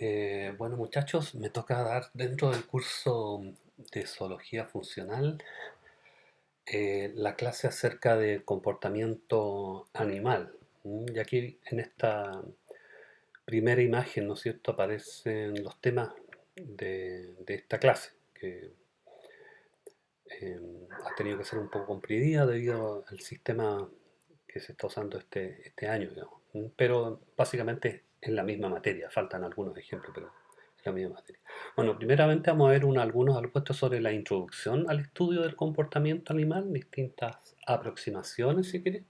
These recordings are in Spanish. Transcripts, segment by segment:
Bueno, muchachos, me toca dar dentro del curso de zoología funcional la clase acerca de comportamiento animal. Y aquí en esta primera imagen, ¿no es cierto?, aparecen los temas de esta clase, que ha tenido que ser un poco comprimida debido al sistema que se está usando este año, digamos. Pero básicamente es la misma materia, faltan algunos ejemplos, pero es la misma materia. Bueno, primeramente vamos a ver algunos puestos sobre la introducción al estudio del comportamiento animal, distintas aproximaciones, si quieres,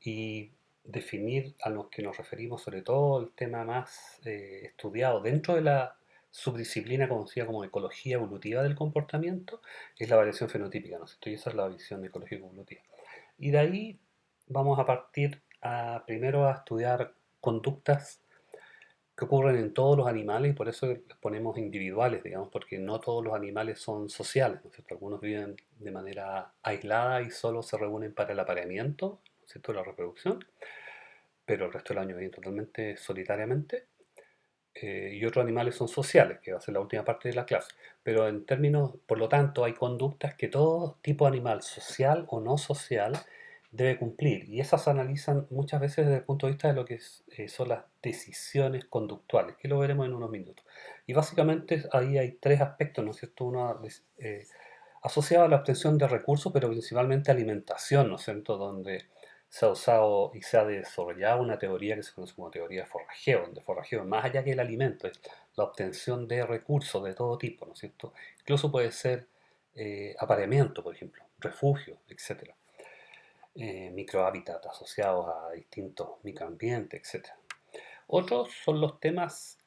y definir a los que nos referimos, sobre todo el tema más estudiado dentro de la subdisciplina conocida como ecología evolutiva del comportamiento, es la variación fenotípica, ¿no es cierto? Y esa es la visión ecológica evolutiva. Y de ahí vamos a partir primero a estudiar conductas que ocurren en todos los animales y por eso les ponemos individuales, digamos, porque no todos los animales son sociales, ¿no es cierto? Algunos viven de manera aislada y solo se reúnen para el apareamiento, ¿no es cierto?, la reproducción, pero el resto del año viven totalmente solitariamente. Y otros animales son sociales, que va a ser la última parte de la clase. Pero en términos, por lo tanto, hay conductas que todo tipo de animal, social o no social, debe cumplir. Y esas se analizan muchas veces desde el punto de vista de lo que son las decisiones conductuales, que lo veremos en unos minutos. Y básicamente ahí hay tres aspectos, ¿no es cierto? Uno asociado a la obtención de recursos, pero principalmente alimentación, ¿no es cierto?, donde se ha usado y se ha desarrollado una teoría que se conoce como teoría de forrajeo, donde forrajeo, más allá que el alimento, es la obtención de recursos de todo tipo, ¿no es cierto? Incluso puede ser apareamiento, por ejemplo, refugio, etcétera, microhábitats asociados a distintos microambientes, etcétera. Otros son los temas,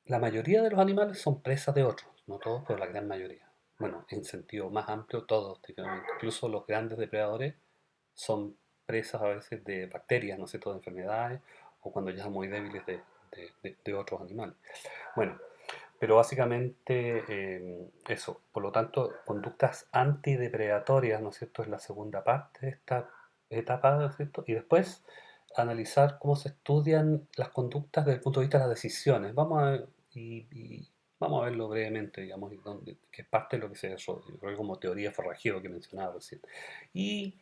la mayoría de los animales son presas de otros, no todos, pero la gran mayoría. Bueno, en sentido más amplio, todos, incluso los grandes depredadores son presas a veces de bacterias, no sé, de enfermedades, o cuando ya son muy débiles de otros animales. Bueno, pero básicamente eso. Por lo tanto, conductas antidepredatorias, ¿no es cierto?, es la segunda parte de esta etapa, ¿no es cierto? Y después analizar cómo se estudian las conductas desde el punto de vista de las decisiones. Vamos a ver, vamos a verlo brevemente, digamos, que es parte de lo que se desarrolla como teoría forrajeo que mencionaba recién. Y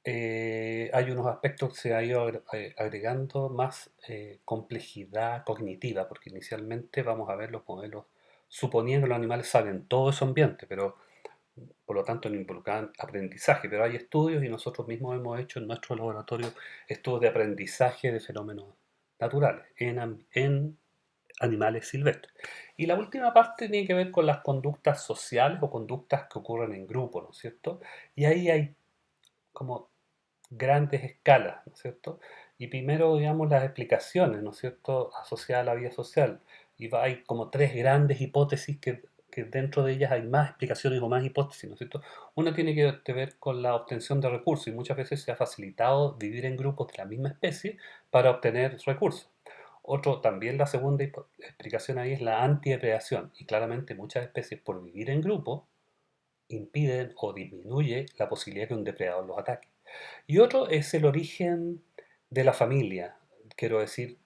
hay unos aspectos que se ha ido agregando más complejidad cognitiva, porque inicialmente vamos a ver los modelos, suponiendo que los animales saben todo de su ambiente, pero por lo tanto no involucran aprendizaje, pero hay estudios y nosotros mismos hemos hecho en nuestro laboratorio estudios de aprendizaje de fenómenos naturales en animales silvestres. Y la última parte tiene que ver con las conductas sociales o conductas que ocurren en grupo, ¿no es cierto? Y ahí hay como grandes escalas, ¿no es cierto? Y primero, digamos, las explicaciones, ¿no es cierto?, asociadas a la vida social. Hay como tres grandes hipótesis que dentro de ellas hay más explicaciones o más hipótesis, ¿no es cierto? Una tiene que ver con la obtención de recursos y muchas veces se ha facilitado vivir en grupos de la misma especie para obtener recursos. Otro, también la segunda explicación ahí es la antidepredación y claramente muchas especies por vivir en grupo impiden o disminuye la posibilidad que un depredador los ataque. Y otro es el origen de la familia. Quiero decir,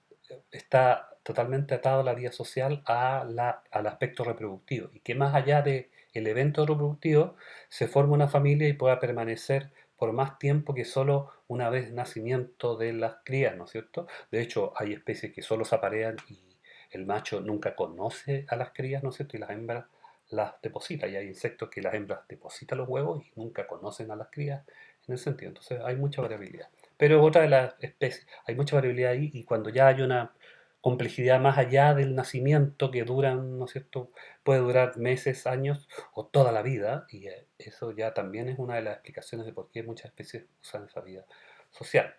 está totalmente atado a la vida social al aspecto reproductivo. Y que más allá del evento reproductivo, se forma una familia y pueda permanecer por más tiempo que solo una vez nacimiento de las crías, ¿no es cierto? De hecho, hay especies que solo se aparean y el macho nunca conoce a las crías, ¿no es cierto? Y las hembras las deposita. Y hay insectos que las hembras depositan los huevos y nunca conocen a las crías en ese sentido. Entonces hay mucha variabilidad. Pero otra de las especies, hay mucha variabilidad ahí y cuando ya hay una complejidad más allá del nacimiento que duran, ¿no es cierto?, puede durar meses, años o toda la vida y eso ya también es una de las explicaciones de por qué muchas especies usan esa vida social.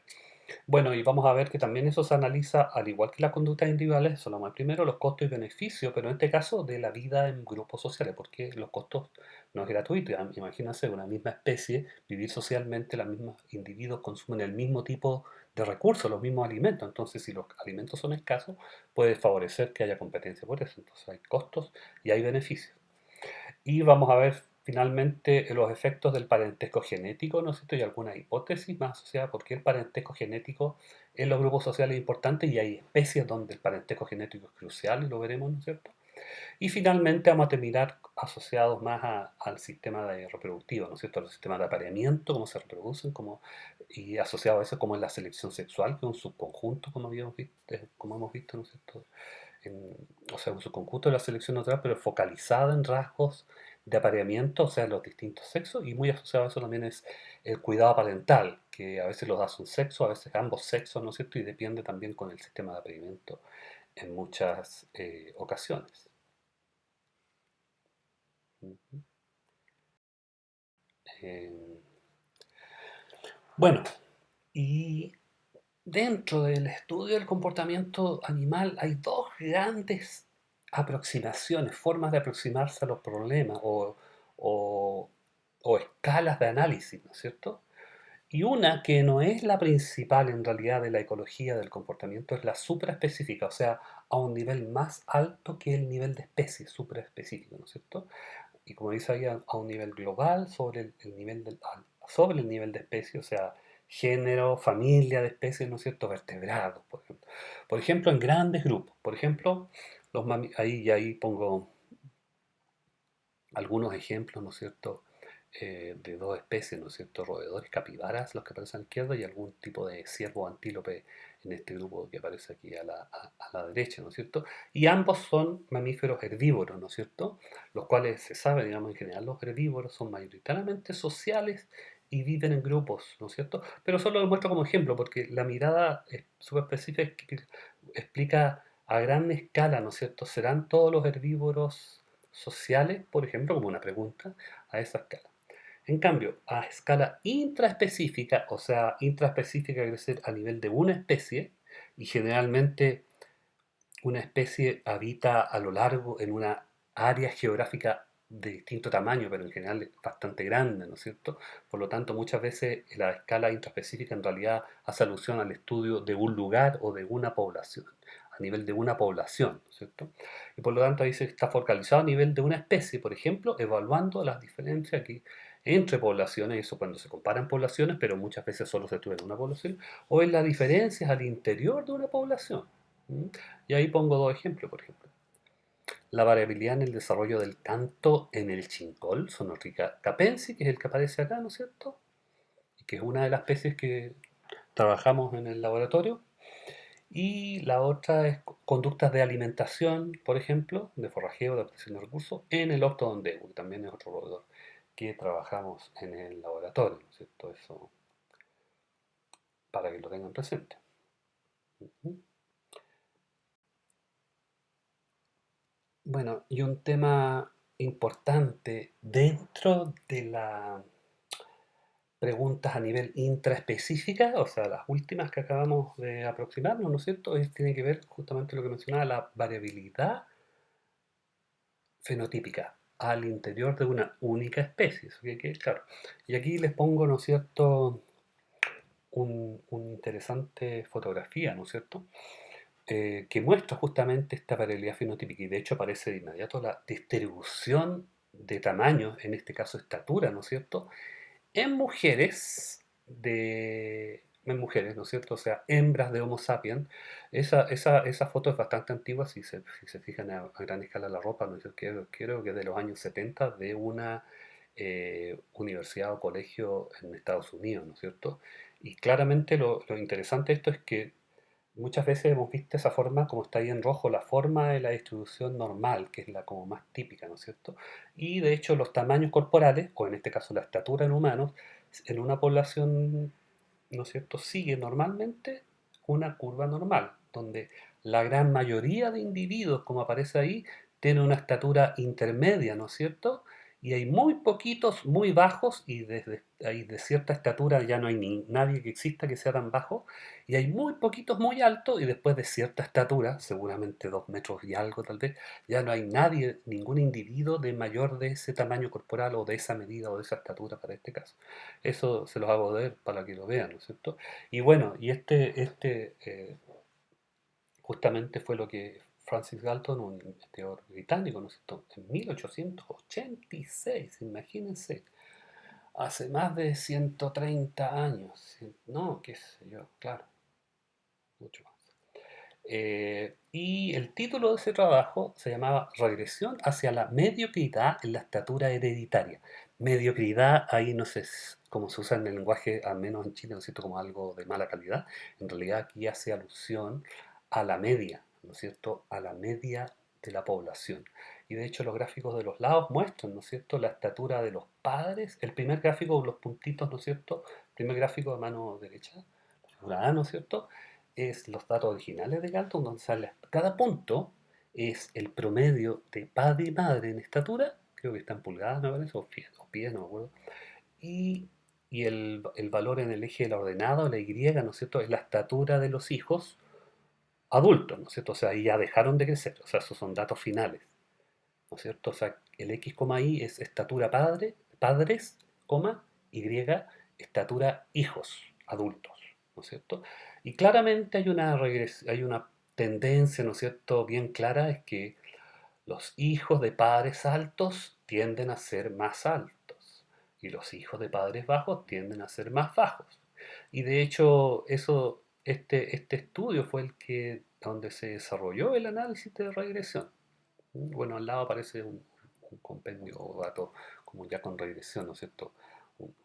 Bueno, y vamos a ver que también eso se analiza, al igual que las conductas individuales, eso lo vamos a ver primero, los costos y beneficios, pero en este caso de la vida en grupos sociales, porque los costos no es gratuito. Imagínense, una misma especie, vivir socialmente, los mismos individuos consumen el mismo tipo de recursos, los mismos alimentos. Entonces, si los alimentos son escasos, puede favorecer que haya competencia por eso. Entonces, hay costos y hay beneficios. Y vamos a ver finalmente los efectos del parentesco genético, ¿no es cierto? Y algunas hipótesis más asociadas a por qué el parentesco genético en los grupos sociales es importante y hay especies donde el parentesco genético es crucial y lo veremos, ¿no es cierto? Y finalmente vamos a terminar asociados más al sistema reproductivo, ¿no es cierto? Al sistema de apareamiento, cómo se reproducen, y asociado a eso como es la selección sexual, que es un subconjunto, como hemos visto, ¿no es cierto? O sea, un subconjunto de la selección natural, pero focalizada en rasgos de apareamiento, o sea, los distintos sexos, y muy asociado a eso también es el cuidado parental, que a veces lo da un sexo, a veces ambos sexos, ¿no es cierto? Y depende también con el sistema de apareamiento en muchas ocasiones. Ujú. Eh, bueno, y dentro del estudio del comportamiento animal hay dos grandes aproximaciones, formas de aproximarse a los problemas o- o escalas de análisis, ¿no es cierto? Y una que no es la principal en realidad de la ecología del comportamiento es la supraespecífica, o sea, a un nivel más alto que el nivel de especie, supraespecífico, ¿no es cierto? Y como dice ahí, a un nivel global sobre el nivel sobre el nivel de especie, o sea, género, familia de especies, ¿no es cierto? Vertebrados, por ejemplo. Por ejemplo, en grandes grupos. Por ejemplo, ahí pongo algunos ejemplos, ¿no es cierto? De dos especies, ¿no es cierto? Roedores, capibaras, los que aparecen a la izquierda, y algún tipo de ciervo antílope en este grupo que aparece aquí a la derecha, ¿no es cierto? Y ambos son mamíferos herbívoros, ¿no es cierto? Los cuales se sabe, digamos, en general los herbívoros son mayoritariamente sociales y viven en grupos, ¿no es cierto? Pero solo lo muestro como ejemplo, porque la mirada súper específica explica a gran escala, ¿no es cierto? ¿Serán todos los herbívoros sociales, por ejemplo, como una pregunta a esa escala? En cambio, a escala intraespecífica, o sea, intraespecífica quiere decir a nivel de una especie, y generalmente una especie habita a lo largo en una área geográfica de distinto tamaño, pero en general es bastante grande, ¿no es cierto? Por lo tanto, muchas veces la escala intraespecífica en realidad hace alusión al estudio de un lugar o de una población, a nivel de una población, ¿no es cierto? Y por lo tanto ahí se está focalizado a nivel de una especie, por ejemplo, evaluando las diferencias aquí entre poblaciones, eso cuando se comparan poblaciones, pero muchas veces solo se estudia en una población, o en las diferencias al interior de una población. ¿Mm? Y ahí pongo dos ejemplos, por ejemplo. La variabilidad en el desarrollo del canto en el chincol, Sonorrica capensi, que es el que aparece acá, ¿no es cierto? Y que es una de las especies que trabajamos en el laboratorio. Y la otra es conductas de alimentación, por ejemplo, de forrajeo, de obtención de recursos, en el Optodondeo, que también es otro roedor que trabajamos en el laboratorio, ¿no es cierto? Eso para que lo tengan presente. Ujú. Bueno, y un tema importante dentro de las preguntas a nivel intraespecífica, o sea, las últimas que acabamos de aproximarnos, ¿no es cierto? Tiene que ver justamente lo que mencionaba, la variabilidad fenotípica al interior de una única especie. Eso claro. Y aquí les pongo, ¿no es cierto?, una interesante fotografía, ¿no es cierto?, que muestra justamente esta variabilidad fenotípica y de hecho aparece de inmediato la distribución de tamaños, en este caso estatura, ¿no es cierto?, en mujeres, ¿no es cierto? O sea, hembras de Homo sapiens. Esa foto es bastante antigua, si se fijan a gran escala la ropa, ¿no es cierto? Creo que es de los años 70 de una universidad o colegio en Estados Unidos, ¿no es cierto? Y claramente lo interesante de esto es que muchas veces hemos visto esa forma, como está ahí en rojo, la forma de la distribución normal, que es la como más típica, ¿no es cierto? Y de hecho los tamaños corporales, o en este caso la estatura en humanos, en una población, ¿no es cierto?, sigue normalmente una curva normal, donde la gran mayoría de individuos, como aparece ahí, tiene una estatura intermedia, ¿no es cierto? Y hay muy poquitos, muy bajos, y desde ahí de cierta estatura ya no hay nadie que exista que sea tan bajo, y hay muy poquitos muy altos, y después de cierta estatura, seguramente 2 metros y algo tal vez, ya no hay nadie, ningún individuo de mayor de ese tamaño corporal o de esa medida o de esa estatura para este caso. Eso se los hago ver para que lo vean, ¿no es cierto? Y bueno, y justamente fue lo que Francis Galton, un investigador británico, ¿no es cierto? En 1886, imagínense, hace más de 130 años, no, qué sé yo, claro, mucho más. Y el título de ese trabajo se llamaba Regresión hacia la mediocridad en la estatura hereditaria. Mediocridad, ahí no sé cómo se usa en el lenguaje, al menos en Chile, ¿no es cierto?, como algo de mala calidad. En realidad aquí hace alusión a la media, ¿no es cierto?, a la media de la población. Y de hecho los gráficos de los lados muestran, ¿no es cierto?, la estatura de los padres. El primer gráfico, los puntitos, ¿no es cierto?, el primer gráfico de mano derecha, la figura A, ¿no es cierto?, es los datos originales de Galton, donde sale cada punto es el promedio de padre y madre en estatura, creo que está en pulgadas, me parece, o pies, no me acuerdo, y, y el valor en el eje de la ordenada, la Y, ¿no es cierto?, es la estatura de los hijos adultos, ¿no es cierto? O sea, ya dejaron de crecer, o sea, esos son datos finales, ¿no es cierto? O sea, el X, Y es estatura padre, padres, Y, estatura hijos adultos, ¿no es cierto? Y claramente hay una tendencia, ¿no es cierto?, bien clara, es que los hijos de padres altos tienden a ser más altos y los hijos de padres bajos tienden a ser más bajos. Y de hecho, este estudio fue el que donde se desarrolló el análisis de regresión. Bueno, al lado aparece un compendio o dato como ya con regresión, ¿no es cierto? Un,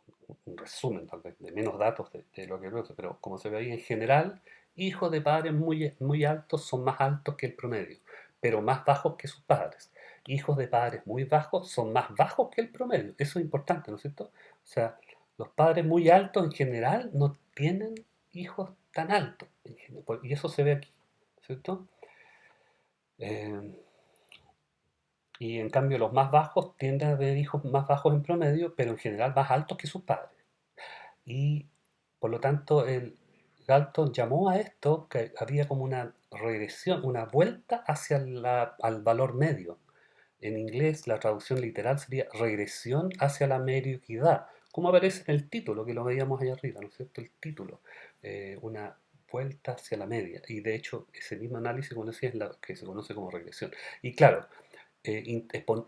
un resumen tal vez de menos datos de lo que luego, pero como se ve ahí en general, hijos de padres muy altos son más altos que el promedio, pero más bajos que sus padres. Hijos de padres muy bajos son más bajos que el promedio. Eso es importante, ¿no es cierto? O sea, los padres muy altos en general no tienen hijos tan altos. Y eso se ve aquí, ¿cierto? Eh, y en cambio los más bajos tienden a tener hijos más bajos en promedio, pero en general más altos que sus padres. Y por lo tanto el Galton llamó a esto que había como una regresión, una vuelta hacia al valor medio. En inglés la traducción literal sería regresión hacia la mediocridad, como aparece en el título que lo veíamos allá arriba, ¿no es cierto? El título, una vuelta hacia la media. Y de hecho ese mismo análisis, como decía, es la que se conoce como regresión. Y claro, es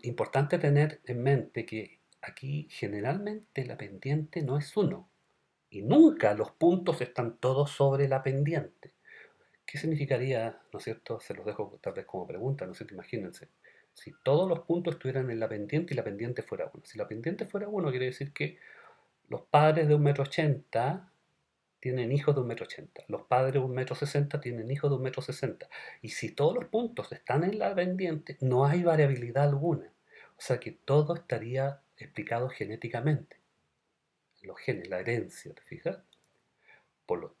importante tener en mente que aquí generalmente la pendiente no es uno y nunca los puntos están todos sobre la pendiente. ¿Qué significaría, no es cierto? Se los dejo tal vez como pregunta, no sé, imagínense. Si todos los puntos estuvieran en la pendiente y la pendiente fuera uno. Si la pendiente fuera uno, quiere decir que los padres de 1,80 m tienen hijos de 1,80 m. Los padres de 1,60 m tienen hijos de 1,60 m. Y si todos los puntos están en la pendiente, no hay variabilidad alguna. O sea que todo estaría explicado genéticamente. Los genes, la herencia, ¿te fijas? Por lo-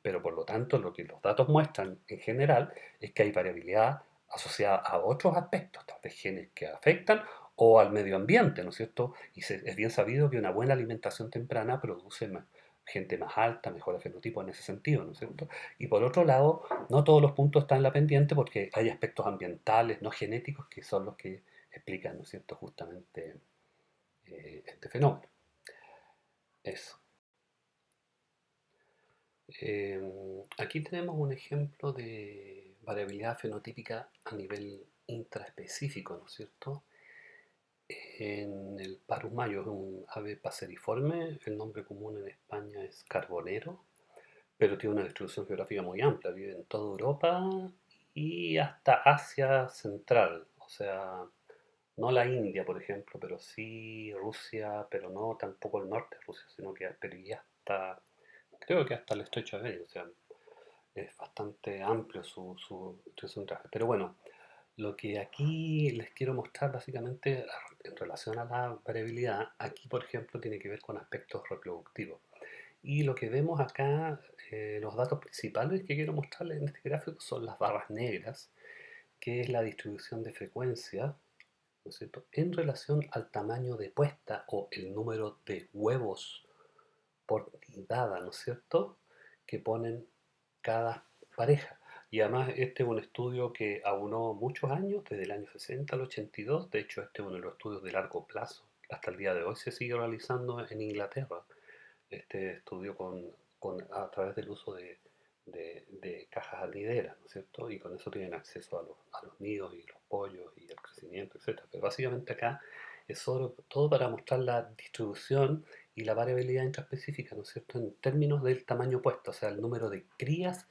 pero por lo tanto, lo que los datos muestran en general es que hay variabilidad asociada a otros aspectos, tal vez genes que afectan o al medio ambiente, ¿no es cierto? Y es bien sabido que una buena alimentación temprana produce gente más alta, mejor fenotipo en ese sentido, ¿no es cierto? Y por otro lado, no todos los puntos están en la pendiente porque hay aspectos ambientales, no genéticos, que son los que explican, ¿no es cierto?, justamente este fenómeno. Eso. Aquí tenemos un ejemplo de variabilidad fenotípica a nivel intraespecífico, ¿no es cierto? En el Parus mayo es un ave paseriforme, el nombre común en España es carbonero, pero tiene una distribución geográfica muy amplia, vive en toda Europa y hasta Asia Central, o sea, no la India, por ejemplo, pero sí Rusia, pero no tampoco el norte de Rusia, sino que pero ya hasta, creo que hasta el estrecho de Bering, o sea, es bastante amplio su traje. Pero bueno, lo que aquí les quiero mostrar básicamente en relación a la variabilidad, aquí por ejemplo tiene que ver con aspectos reproductivos. Y lo que vemos acá, los datos principales que quiero mostrarles en este gráfico son las barras negras, que es la distribución de frecuencia, ¿no es cierto?, en relación al tamaño de puesta o el número de huevos por nidada, ¿no es cierto?, que ponen cada pareja. Y además este es un estudio que aunó muchos años, desde el año 60 al 82. De hecho, este es uno de los estudios de largo plazo. Hasta el día de hoy se sigue realizando en Inglaterra este estudio a través del uso de cajas anideras, ¿no es cierto? Y con eso tienen acceso a los nidos y los pollos y el crecimiento, etcétera. Pero básicamente acá es sobre todo para mostrar la distribución y la variabilidad intraespecífica, ¿no es cierto? En términos del tamaño puesto, o sea, el número de crías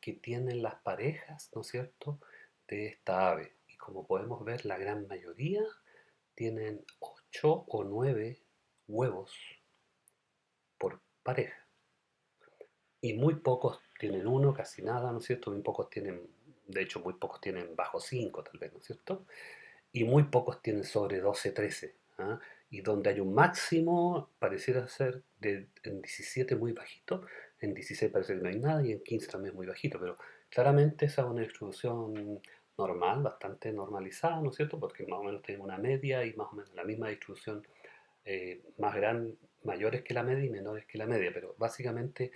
que tienen las parejas, ¿no es cierto?, de esta ave. Y como podemos ver, la gran mayoría tienen 8 o 9 huevos por pareja. Y muy pocos tienen uno, casi nada, ¿no es cierto? Muy pocos tienen, de hecho, muy pocos tienen bajo 5 tal vez, ¿no es cierto? Y muy pocos tienen sobre 12, 13. ¿Ah? Y donde hay un máximo, pareciera ser en 17 muy bajito, en 16 parece que no hay nada y en 15 también muy bajito, pero claramente esa es una distribución normal, bastante normalizada, ¿no es cierto? Porque más o menos tenemos una media y más o menos la misma distribución, más gran, mayores que la media y menores que la media, pero básicamente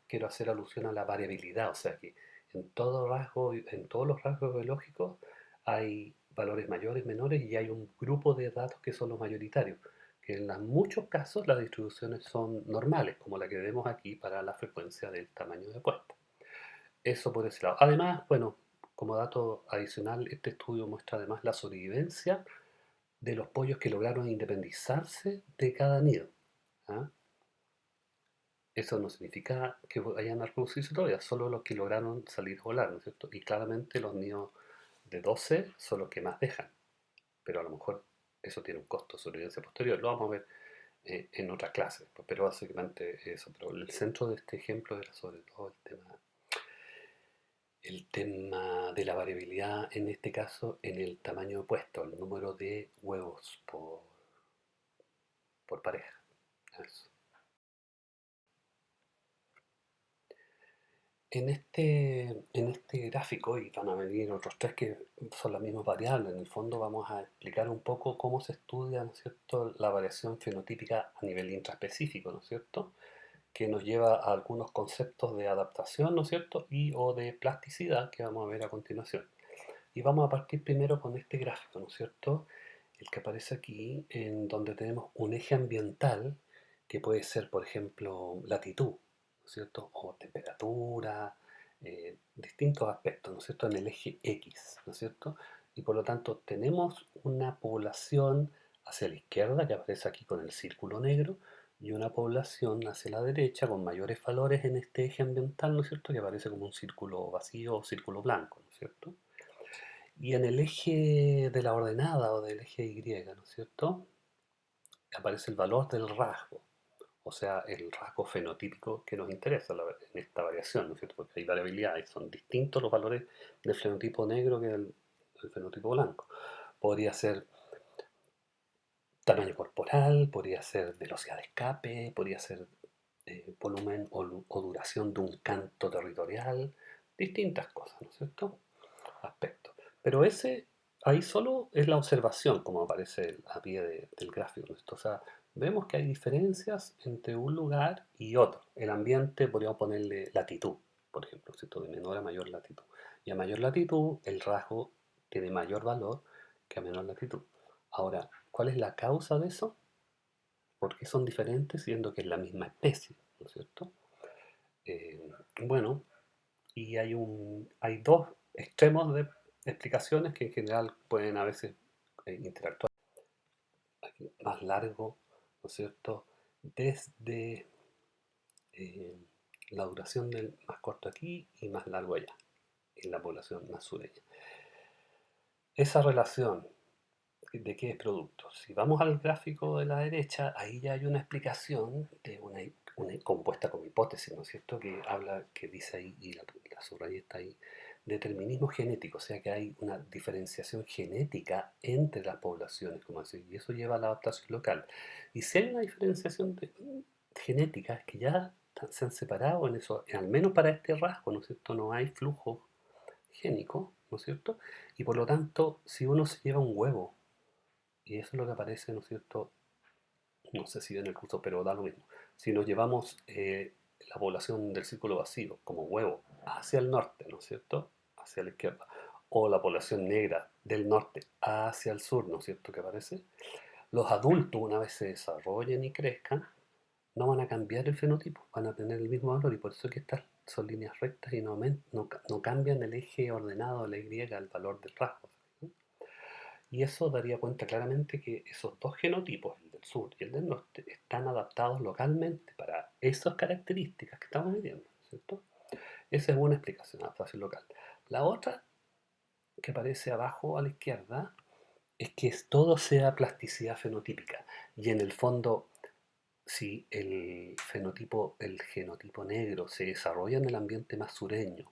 quiero hacer alusión a la variabilidad, o sea que en todos los rasgos biológicos hay valores mayores, menores y hay un grupo de datos que son los mayoritarios, que en muchos casos las distribuciones son normales, como la que vemos aquí para la frecuencia del tamaño de puesta. Eso por ese lado. Además, bueno, como dato adicional, este estudio muestra además la sobrevivencia de los pollos que lograron independizarse de cada nido. ¿Ah? Eso no significa que vayan a reproducirse todavía, solo los que lograron salir a volar, ¿no es cierto? Y claramente los niños de 12 son los que más dejan, pero a lo mejor eso tiene un costo de sobrevivencia posterior, lo vamos a ver en otra clase, pues, pero básicamente eso. Pero el centro de este ejemplo era sobre todo el tema de la variabilidad, en este caso en el tamaño de puesto, el número de huevos por pareja. Eso. En este gráfico, y van a venir otros tres que son las mismas variables, en el fondo vamos a explicar un poco cómo se estudia, ¿no es cierto?, la variación fenotípica a nivel intraespecífico, ¿no es cierto?, que nos lleva a algunos conceptos de adaptación, ¿no es cierto?, y o de plasticidad que vamos a ver a continuación. Y vamos a partir primero con este gráfico, ¿no es cierto?, el que aparece aquí, en donde tenemos un eje ambiental que puede ser, por ejemplo, latitud, ¿no es cierto?, o temperatura, distintos aspectos, ¿no es cierto?, en el eje X, ¿no es cierto? Y por lo tanto tenemos una población hacia la izquierda, que aparece aquí con el círculo negro, y una población hacia la derecha con mayores valores en este eje ambiental, ¿no es cierto?, que aparece como un círculo vacío o círculo blanco, ¿no es cierto? Y en el eje de la ordenada o del eje Y, ¿no es cierto?, aparece el valor del rasgo, o sea, el rasgo fenotípico que nos interesa en esta variación, ¿no es cierto?, porque hay variabilidades, son distintos los valores del fenotipo negro que del fenotipo blanco. Podría ser tamaño corporal, podría ser velocidad de escape, podría ser volumen o duración de un canto territorial, distintas cosas, ¿no es cierto?, aspectos. Pero ahí solo es la observación, como aparece a pie del gráfico, ¿no? O sea, vemos que hay diferencias entre un lugar y otro. El ambiente, podríamos ponerle latitud, por ejemplo, ¿cierto?, de menor a mayor latitud. Y a mayor latitud, el rasgo tiene mayor valor que a menor latitud. Ahora, ¿cuál es la causa de eso? ¿Por qué son diferentes siendo que es la misma especie? ¿No es cierto? Eh, bueno, y hay dos extremos de explicaciones que en general pueden a veces interactuar. Aquí, más largo, ¿no es cierto?, desde eh, la duración del más corto aquí y más largo allá, en la población más sureña. Esa relación, ¿de qué es producto? Si vamos al gráfico de la derecha, ahí ya hay una explicación de una compuesta con hipótesis, ¿no es cierto?, que dice ahí, y la subrayé está ahí, determinismo genético, o sea que hay una diferenciación genética entre las poblaciones, como así, y eso lleva a la adaptación local. Y si hay una diferenciación genética, es que ya se han separado en eso, al menos para este rasgo, ¿no es cierto?, no hay flujo génico, ¿no es cierto? Y por lo tanto, si uno se lleva un huevo, y eso es lo que aparece, ¿no es cierto? No sé si en el curso, pero da lo mismo. Si nos llevamos la población del círculo vacío como huevo hacia el norte, ¿no es cierto?, hacia la izquierda, o la población negra del norte hacia el sur, ¿no es cierto?, que aparece, los adultos, una vez se desarrollen y crezcan, no van a cambiar el fenotipo, van a tener el mismo valor y por eso es que estas son líneas rectas y no cambian el eje ordenado de la Y al valor del rasgo. ¿Sí? Y eso daría cuenta claramente que esos dos genotipos, el del sur y el del norte, están adaptados localmente para esas características que estamos midiendo, ¿cierto? Esa es una explicación, adaptación local. La otra, que aparece abajo a la izquierda, es que todo sea plasticidad fenotípica. Y en el fondo, si el genotipo negro se desarrolla en el ambiente más sureño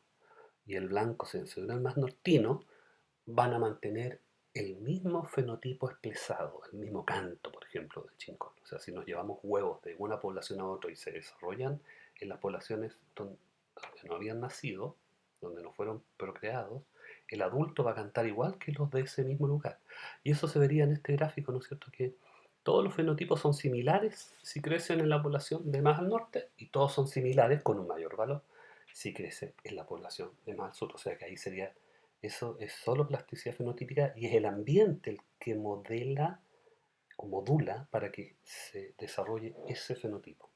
y el blanco se desarrolla en el más nortino, van a mantener el mismo fenotipo expresado, el mismo canto, por ejemplo, del chincón. O sea, si nos llevamos huevos de una población a otra y se desarrollan en las poblaciones donde no habían nacido, donde no fueron procreados, el adulto va a cantar igual que los de ese mismo lugar. Y eso se vería en este gráfico, ¿no es cierto? Que todos los fenotipos son similares si crecen en la población de más al norte y todos son similares con un mayor valor si crece en la población de más al sur. O sea que ahí sería eso es solo plasticidad fenotípica y es el ambiente el que modela o modula para que se desarrolle ese fenotipo.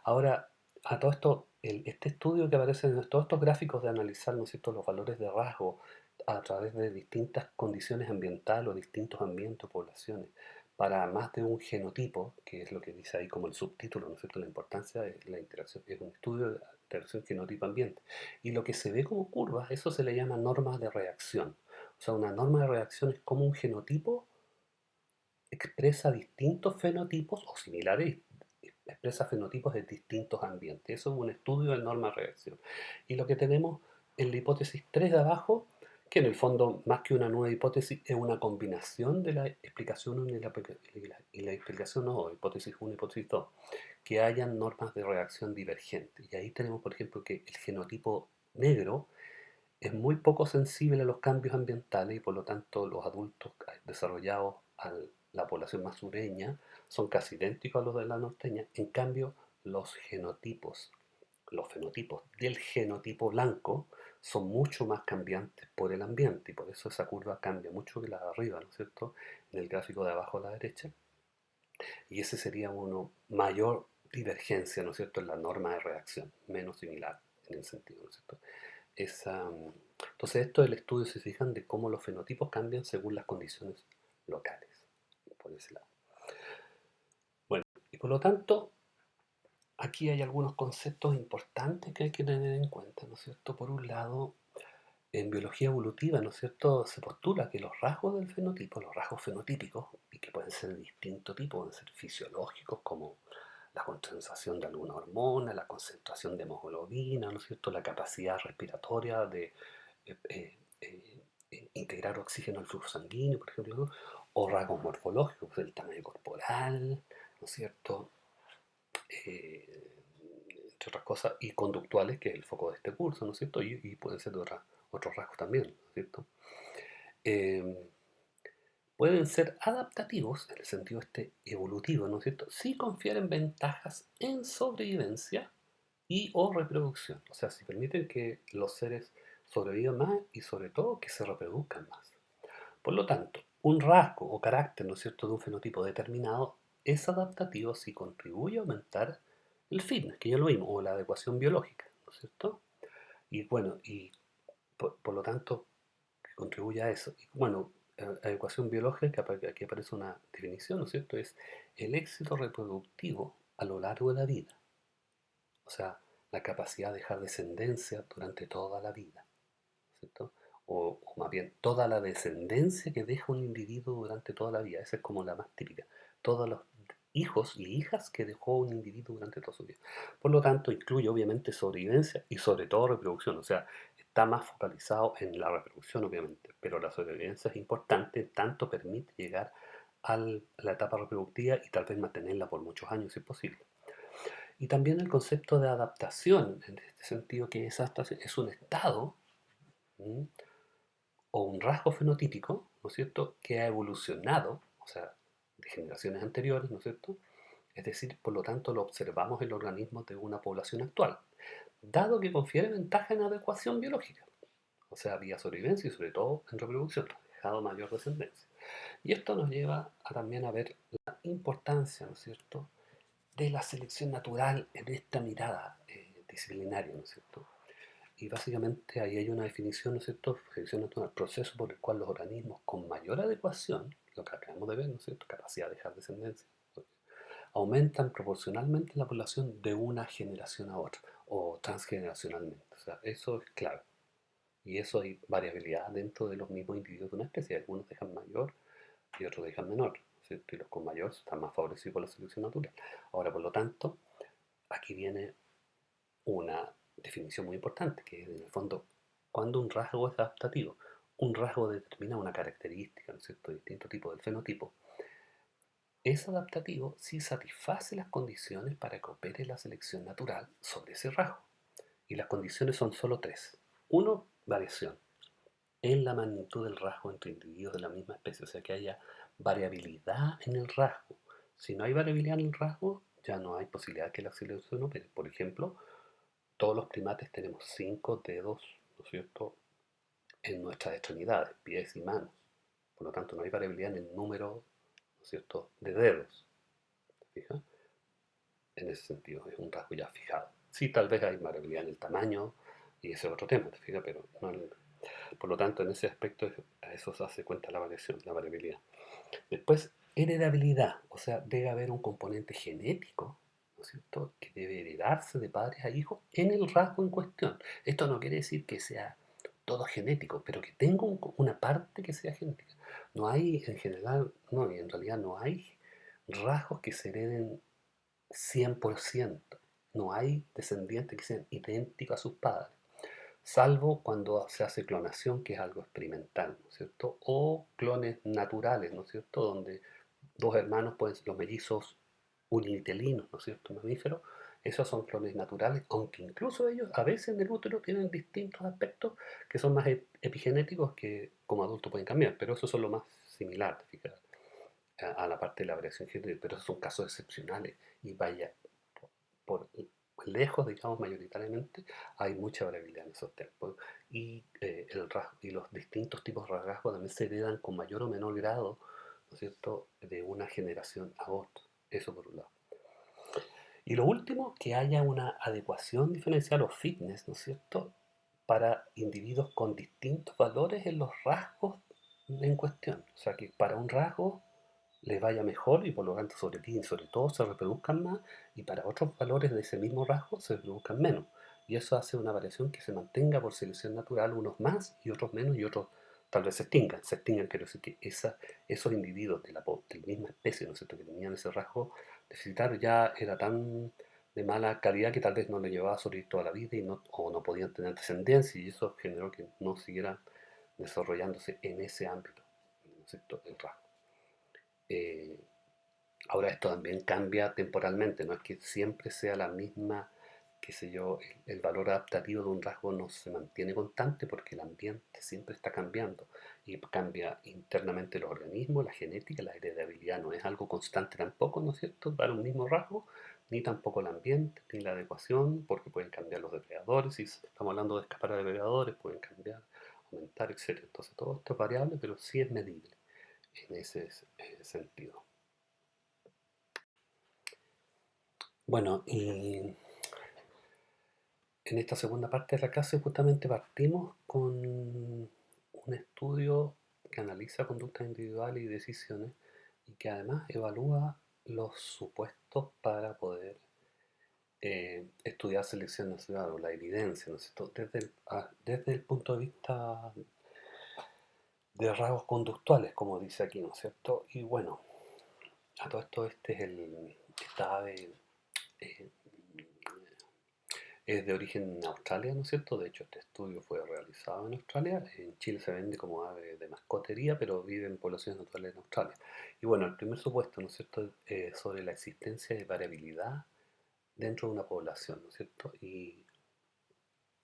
Ahora, a todo esto, este estudio que aparece en todos estos gráficos de analizar, ¿no es cierto?, los valores de rasgo a través de distintas condiciones ambientales o distintos ambientes o poblaciones para más de un genotipo, que es lo que dice ahí como el subtítulo, ¿no es cierto?, la importancia de la interacción, es un estudio de la interacción genotipo-ambiente. Y lo que se ve como curvas, eso se le llama normas de reacción. O sea, una norma de reacción es como un genotipo expresa distintos fenotipos o similares, expresa fenotipos de distintos ambientes. Eso es un estudio de norma de reacción. Y lo que tenemos en la hipótesis 3 de abajo, que en el fondo, más que una nueva hipótesis, es una combinación de la explicación 1 y la explicación 2, hipótesis 1 y hipótesis 2, que hayan normas de reacción divergentes. Y ahí tenemos, por ejemplo, que el genotipo negro es muy poco sensible a los cambios ambientales y por lo tanto los adultos desarrollados a la población más sureña son casi idénticos a los de la norteña. En cambio, los fenotipos del genotipo blanco son mucho más cambiantes por el ambiente y por eso esa curva cambia mucho que la de arriba, ¿no es cierto? En el gráfico de abajo a la derecha. Y ese sería uno mayor divergencia, ¿no es cierto?, en la norma de reacción, menos similar en el sentido, ¿no es cierto? Esa, entonces, esto es el estudio, si se fijan, de cómo los fenotipos cambian según las condiciones locales, por ese lado. Bueno, y por lo tanto, aquí hay algunos conceptos importantes que hay que tener en cuenta, ¿no es cierto? Por un lado, en biología evolutiva, ¿no es cierto?, se postula que los rasgos del fenotipo, los rasgos fenotípicos, y que pueden ser de distinto tipo, pueden ser fisiológicos, como la concentración de alguna hormona, la concentración de hemoglobina, ¿no es cierto?, la capacidad respiratoria de eh, eh, integrar oxígeno al flujo sanguíneo, por ejemplo, ¿no? O rasgos morfológicos, el tamaño corporal, ¿no es cierto? Entre otras cosas, y conductuales, que es el foco de este curso, ¿no es cierto? Y pueden ser de otros rasgos también, ¿no es cierto? Eh, Pueden ser adaptativos, en el sentido este evolutivo, ¿no es cierto? Si confieren ventajas en sobrevivencia y o reproducción. O sea, si permiten que los seres sobrevivan más y sobre todo que se reproduzcan más. Por lo tanto, un rasgo o carácter, ¿no es cierto?, de un fenotipo determinado es adaptativo si contribuye a aumentar el fitness, que ya lo vimos, o la adecuación biológica, ¿no es cierto? Y bueno, y por lo tanto, que contribuye a eso. Y bueno, adecuación biológica, aquí aparece una definición, ¿no es cierto? Es el éxito reproductivo a lo largo de la vida. O sea, la capacidad de dejar descendencia durante toda la vida, ¿cierto? O más bien, toda la descendencia que deja un individuo durante toda la vida. Esa es como la más típica. Todos los hijos y hijas que dejó un individuo durante toda su vida. Por lo tanto, incluye obviamente sobrevivencia y sobre todo reproducción. O sea, está más focalizado en la reproducción, obviamente. Pero la sobrevivencia es importante, tanto permite llegar a la etapa reproductiva y tal vez mantenerla por muchos años si es posible. Y también el concepto de adaptación, en este sentido que esa adaptación es un estado, ¿m?, o un rasgo fenotípico, ¿no es cierto?, que ha evolucionado, o sea, de generaciones anteriores, ¿no es cierto? Es decir, por lo tanto, lo observamos en los organismos de una población actual, dado que confiere ventaja en adecuación biológica, o sea, vía sobrevivencia y sobre todo en reproducción, ha dejado mayor descendencia. Y esto nos lleva también a ver la importancia, ¿no es cierto?, de la selección natural en esta mirada disciplinaria, ¿no es cierto? Y básicamente ahí hay una definición, ¿no es cierto? Selección natural, proceso por el cual los organismos con mayor adecuación, lo que acabamos de ver, ¿no es cierto? Capacidad de dejar descendencia, aumentan proporcionalmente la población de una generación a otra, o transgeneracionalmente. O sea, eso es clave. Y eso hay variabilidad dentro de los mismos individuos de una especie. Algunos dejan mayor y otros dejan menor, ¿cierto? Y los con mayor están más favorecidos por la selección natural. Ahora, por lo tanto, aquí viene una definición muy importante, que es en el fondo, cuando un rasgo es adaptativo. Un rasgo determina una característica, ¿no es cierto?, distinto tipo del fenotipo. Es adaptativo si satisface las condiciones para que opere la selección natural sobre ese rasgo. Y las condiciones son solo tres. Uno, variación en la magnitud del rasgo entre individuos de la misma especie, o sea que haya variabilidad en el rasgo. Si no hay variabilidad en el rasgo, ya no hay posibilidad de que la selección opere. Por ejemplo, todos los primates tenemos 5 dedos, ¿no es cierto?, en nuestras extremidades, pies y manos. Por lo tanto, no hay variabilidad en el número, ¿no es cierto?, de dedos. ¿Te fijas? En ese sentido, es un rasgo ya fijado. Sí, tal vez hay variabilidad en el tamaño, y ese es otro tema, ¿te fijas? Pero no en el... Por lo tanto, en ese aspecto, a eso se hace cuenta la variación, la variabilidad. Después, heredabilidad, o sea, debe haber un componente genético, ¿no es cierto?, que debe heredarse de padres a hijos en el rasgo en cuestión. Esto no quiere decir que sea todo genético, pero que tenga una parte que sea genética. No hay, en general, no, y en realidad no hay rasgos que se hereden 100%. No hay descendientes que sean idénticos a sus padres, salvo cuando se hace clonación, que es algo experimental, ¿no es cierto? O clones naturales, ¿no es cierto? Donde dos hermanos pueden ser los mellizos unitelinos, ¿no es cierto? Mamíferos, esos son clones naturales, aunque incluso ellos a veces en el útero tienen distintos aspectos que son más epigenéticos que como adultos pueden cambiar, pero esos son lo más similar, fíjate, a la parte de la variación genética, pero esos son casos excepcionales y vaya, por lejos, digamos, mayoritariamente, hay mucha variabilidad en esos tiempos. Y, y los distintos tipos de rasgos también se heredan con mayor o menor grado, ¿no es cierto?, de una generación a otra. Eso por un lado. Y lo último, que haya una adecuación diferencial o fitness, ¿no es cierto?, para individuos con distintos valores en los rasgos en cuestión. O sea, que para un rasgo les vaya mejor y por lo tanto sobre todo se reproduzcan más, y para otros valores de ese mismo rasgo se reproduzcan menos. Y eso hace una variación que se mantenga por selección natural, unos más y otros menos, y otros tal vez se extingan. Se extingan, quiero decir que esos individuos de la misma especie, ¿no es cierto?, que tenían ese rasgo deficitario, ya era tan de mala calidad que tal vez no le llevaba a sobrevivir toda la vida, o no podían tener descendencia, y eso generó que no siguieran desarrollándose en ese ámbito, ¿no es cierto?, el rasgo. Eh, Ahora esto también cambia temporalmente, no es que siempre sea la misma, qué sé yo, el valor adaptativo de un rasgo no se mantiene constante porque el ambiente siempre está cambiando y cambia internamente los organismos, la genética, la heredabilidad no es algo constante tampoco, ¿no es cierto?, para un mismo rasgo, ni tampoco el ambiente, ni la adecuación, porque pueden cambiar los depredadores, si estamos hablando de escapar a depredadores, pueden cambiar, aumentar, etcétera. Entonces todo esto es variable, pero sí es medible en ese sentido. Bueno, y en esta segunda parte de la clase justamente partimos con un estudio que analiza conductas individuales y decisiones y que además evalúa los supuestos para poder estudiar selección natural o la evidencia, ¿no es cierto?, desde el punto de vista de rasgos conductuales, como dice aquí, ¿no es cierto? Y bueno, a todo esto esta ave eh, es de origen australiano, ¿no es cierto? De hecho, este estudio fue realizado en Australia. En Chile se vende como ave de mascotería, pero vive en poblaciones naturales en Australia. Y bueno, el primer supuesto, ¿no es cierto?, es sobre la existencia de variabilidad dentro de una población, ¿no es cierto? Y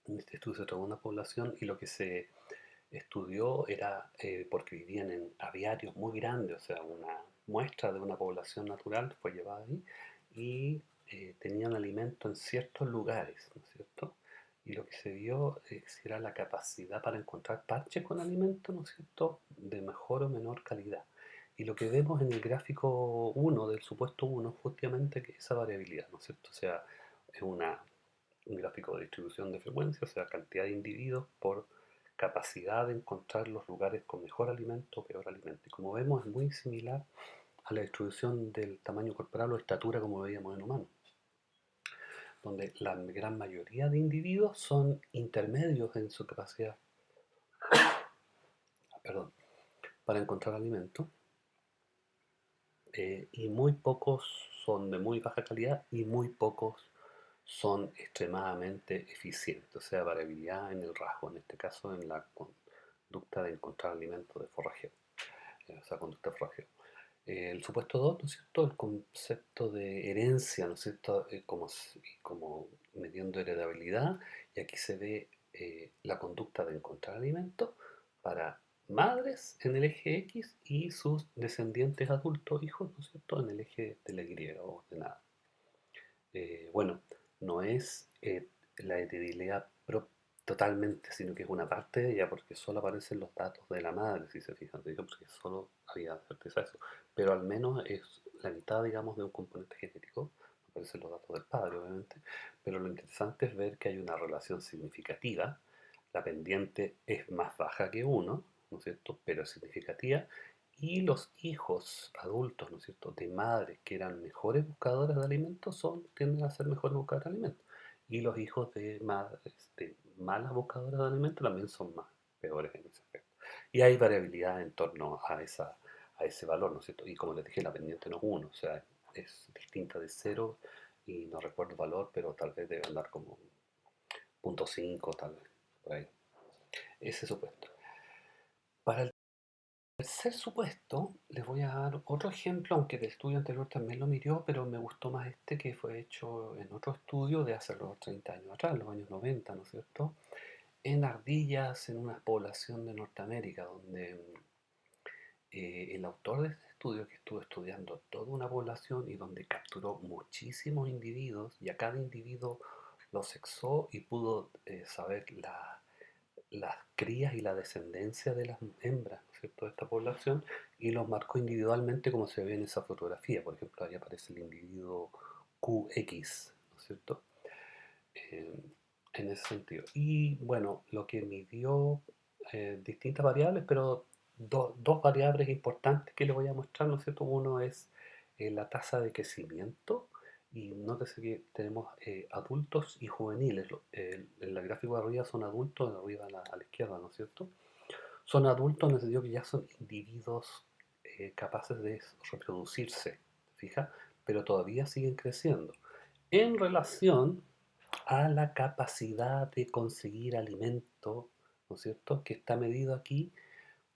en este estudio se tomó una población y lo que se estudió era porque vivían en aviarios muy grandes, o sea, una muestra de una población natural fue llevada ahí y tenían alimento en ciertos lugares, ¿no es cierto? Y lo que se vio era la capacidad para encontrar parches con alimento, ¿no es cierto?, de mejor o menor calidad. Y lo que vemos en el gráfico uno del supuesto uno es justamente que esa variabilidad, ¿no es cierto? O sea, es un gráfico de distribución de frecuencia, o sea, cantidad de individuos por capacidad de encontrar los lugares con mejor alimento o peor alimento. Y como vemos, es muy similar a la distribución del tamaño corporal o estatura como veíamos en humanos, donde la gran mayoría de individuos son intermedios en su capacidad, perdón, para encontrar alimento, y muy pocos son de muy baja calidad y muy pocos son extremadamente eficientes, o sea, variabilidad en el rasgo, en este caso en la conducta de encontrar alimento de forrajeo, o sea, conducta de forrajeo. El supuesto 2, ¿no es cierto? El concepto de herencia, ¿no es cierto? Como mediendo heredabilidad, y aquí se ve la conducta de encontrar alimento para madres en el eje X y sus descendientes adultos, hijos, ¿no es cierto?, en el eje de la Y o de nada. Bueno, no es la heredabilidad totalmente, sino que es una parte de ella, porque solo aparecen los datos de la madre, si se fijan, digamos que solo había certeza de eso, pero al menos es la mitad, digamos, de un componente genético, aparecen los datos del padre, obviamente, pero lo interesante es ver que hay una relación significativa, la pendiente es más baja que uno, ¿no es cierto?, pero es significativa, y los hijos adultos, ¿no es cierto?, de madres que eran mejores buscadoras de alimentos tienden a ser mejores buscadores de alimentos. Y los hijos de madres de malas buscadoras de alimentos también son más peores en ese aspecto. Y hay variabilidad en torno a ese valor, ¿no es cierto? Y como les dije, la pendiente no es uno, o sea, es distinta de cero y no recuerdo el valor, pero tal vez debe andar como 0,5, tal vez, por ahí. Ese supuesto. Para el tercer supuesto, les voy a dar otro ejemplo, aunque el estudio anterior también lo miró, pero me gustó más este que fue hecho en otro estudio de hace los 30 años atrás, los años 90, ¿no es cierto? En ardillas en una población de Norteamérica, donde el autor de este estudio, que estuvo estudiando toda una población y donde capturó muchísimos individuos, y a cada individuo lo sexó y pudo saber las crías y la descendencia de las hembras, ¿no es cierto?, de esta población, y los marcó individualmente como se ve en esa fotografía. Por ejemplo, ahí aparece el individuo QX, ¿no es cierto? Eh, en ese sentido. Y bueno, lo que midió distintas variables, pero dos variables importantes que le voy a mostrar, ¿no es cierto? Uno es la tasa de crecimiento, y nótese que tenemos adultos y juveniles. En el gráfico de arriba son adultos, de arriba a la izquierda, ¿no es cierto? Son adultos en el sentido que ya son individuos capaces de reproducirse, ¿fija? Pero todavía siguen creciendo. En relación a la capacidad de conseguir alimento, ¿no es cierto?, que está medido aquí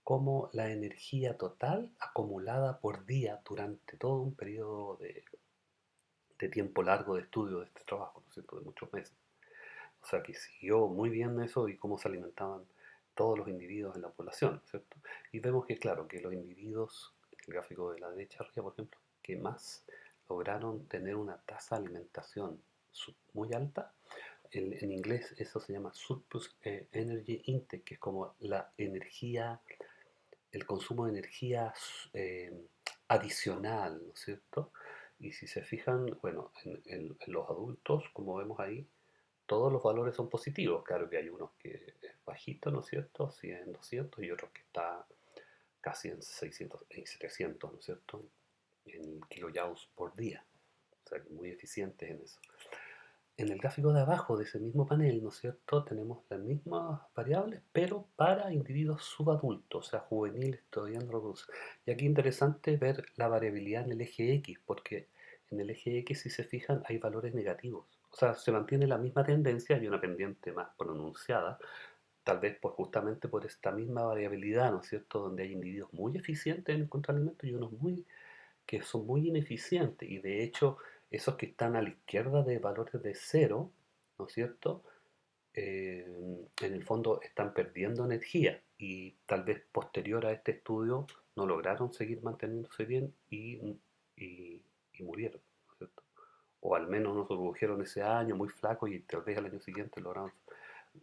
como la energía total acumulada por día durante todo un periodo de tiempo largo de estudio de este trabajo, ¿no es cierto?, de muchos meses. O sea que siguió muy bien eso y cómo se alimentaban todos los individuos en la población, ¿no es cierto? Y vemos que, claro, que los individuos, el gráfico de la derecha arriba, por ejemplo, que más lograron tener una tasa de alimentación muy alta, en inglés eso se llama surplus energy intake, que es como la energía, el consumo de energía adicional, ¿no es cierto? Y si se fijan, bueno, en los adultos, como vemos ahí, todos los valores son positivos. Claro que hay unos que es bajito, ¿no es cierto?, 100, 200, y otros que está casi en 600, en 700, ¿no es cierto?, en kilojoules por día. O sea, muy eficientes en eso. En el gráfico de abajo de ese mismo panel, ¿no es cierto?, tenemos las mismas variables, pero para individuos subadultos, o sea, juveniles todavía no reproducen. Y aquí interesante ver la variabilidad en el eje X, porque en el eje X, si se fijan, hay valores negativos. O sea, se mantiene la misma tendencia, hay una pendiente más pronunciada, tal vez justamente por esta misma variabilidad, ¿no es cierto?, donde hay individuos muy eficientes en encontrar alimentos y unos que son muy ineficientes, y de hecho esos que están a la izquierda de valores de cero, ¿no es cierto?, en el fondo están perdiendo energía y tal vez posterior a este estudio no lograron seguir manteniéndose bien y murieron, ¿no es cierto? O al menos no se produjeron ese año muy flaco y tal vez al año siguiente lograron,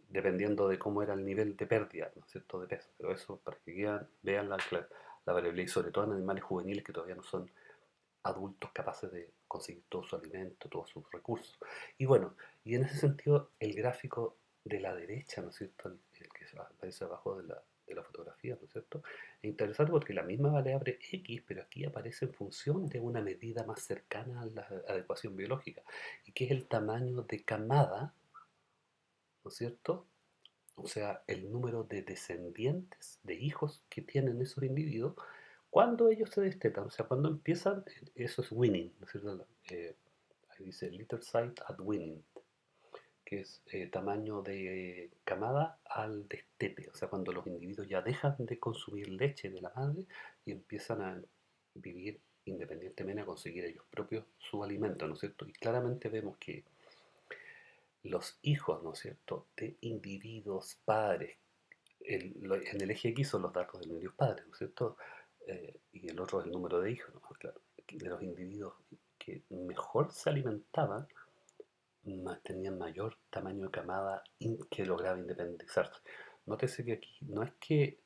dependiendo de cómo era el nivel de pérdida, ¿no es cierto?, de peso. Pero eso para que vean la variabilidad, y sobre todo en animales juveniles que todavía no son adultos capaces de conseguir todo su alimento, todos sus recursos. Y bueno, y en ese sentido, el gráfico de la derecha, ¿no es cierto? El que aparece abajo de la fotografía, ¿no es cierto? Es interesante porque la misma variable X, pero aquí aparece en función de una medida más cercana a la adecuación biológica, y que es el tamaño de camada, ¿no es cierto? O sea, el número de descendientes, de hijos que tienen esos individuos, cuando ellos se destetan, o sea, cuando empiezan, eso es winning, ¿no es cierto? Ahí dice litter size at winning, que es tamaño de camada al destete, o sea, cuando los individuos ya dejan de consumir leche de la madre y empiezan a vivir independientemente, a conseguir ellos propios su alimento, ¿no es cierto? Y claramente vemos que los hijos, ¿no es cierto?, de individuos padres, en el eje X son los datos de medios padres, ¿no es cierto? Y el otro es el número de hijos, ¿no? Claro, de los individuos que mejor se alimentaban, tenían mayor tamaño de camada que lograba independizarse. Nótese que aquí no es que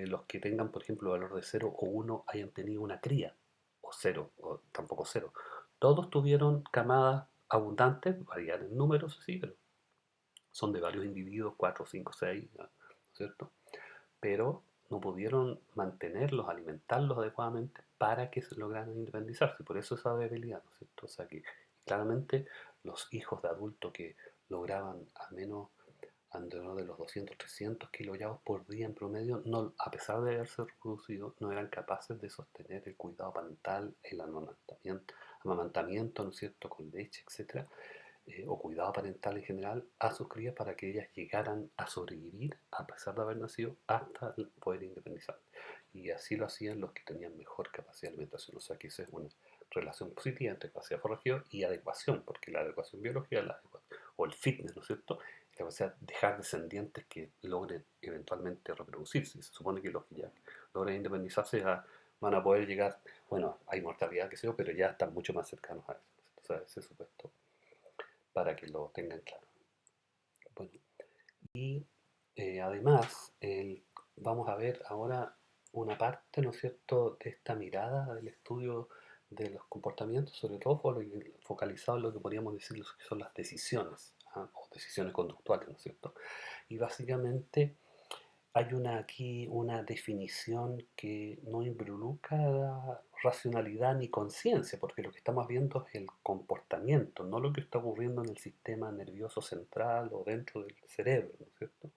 los que tengan, por ejemplo, valor de 0 o 1 hayan tenido una cría, o 0, o tampoco 0. Todos tuvieron camadas abundantes, varían en números, sí, pero son de varios individuos, 4, 5, 6, ¿no es cierto? Pero no pudieron mantenerlos, alimentarlos adecuadamente para que se lograran independizarse. Por eso esa debilidad, ¿no es cierto? O sea que claramente los hijos de adultos que lograban al menos alrededor de los 200, 300 kilogramos por día en promedio, no, a pesar de haberse reproducido, no eran capaces de sostener el cuidado parental, el amamantamiento, ¿no es cierto?, con leche, etcétera, o cuidado parental en general a sus crías para que ellas llegaran a sobrevivir a pesar de haber nacido hasta poder independizar. Y así lo hacían los que tenían mejor capacidad de alimentación. O sea que esa es una relación positiva entre capacidad forrajear y adecuación, porque la adecuación biológica o el fitness, ¿no es cierto? La capacidad de dejar descendientes que logren eventualmente reproducirse. Se supone que los que ya logran independizarse ya van a poder llegar, bueno, hay mortalidad que sea, pero ya están mucho más cercanos a eso. O sea, ese supuesto para que lo tengan claro. Bueno, y además vamos a ver ahora una parte, ¿no es cierto?, de esta mirada del estudio de los comportamientos, sobre todo focalizado en lo que podríamos decir que son las decisiones, ¿ah? O decisiones conductuales, ¿no es cierto? Y básicamente hay aquí una definición que no involucra racionalidad ni conciencia, porque lo que estamos viendo es el comportamiento, no lo que está ocurriendo en el sistema nervioso central o dentro del cerebro, ¿no es cierto?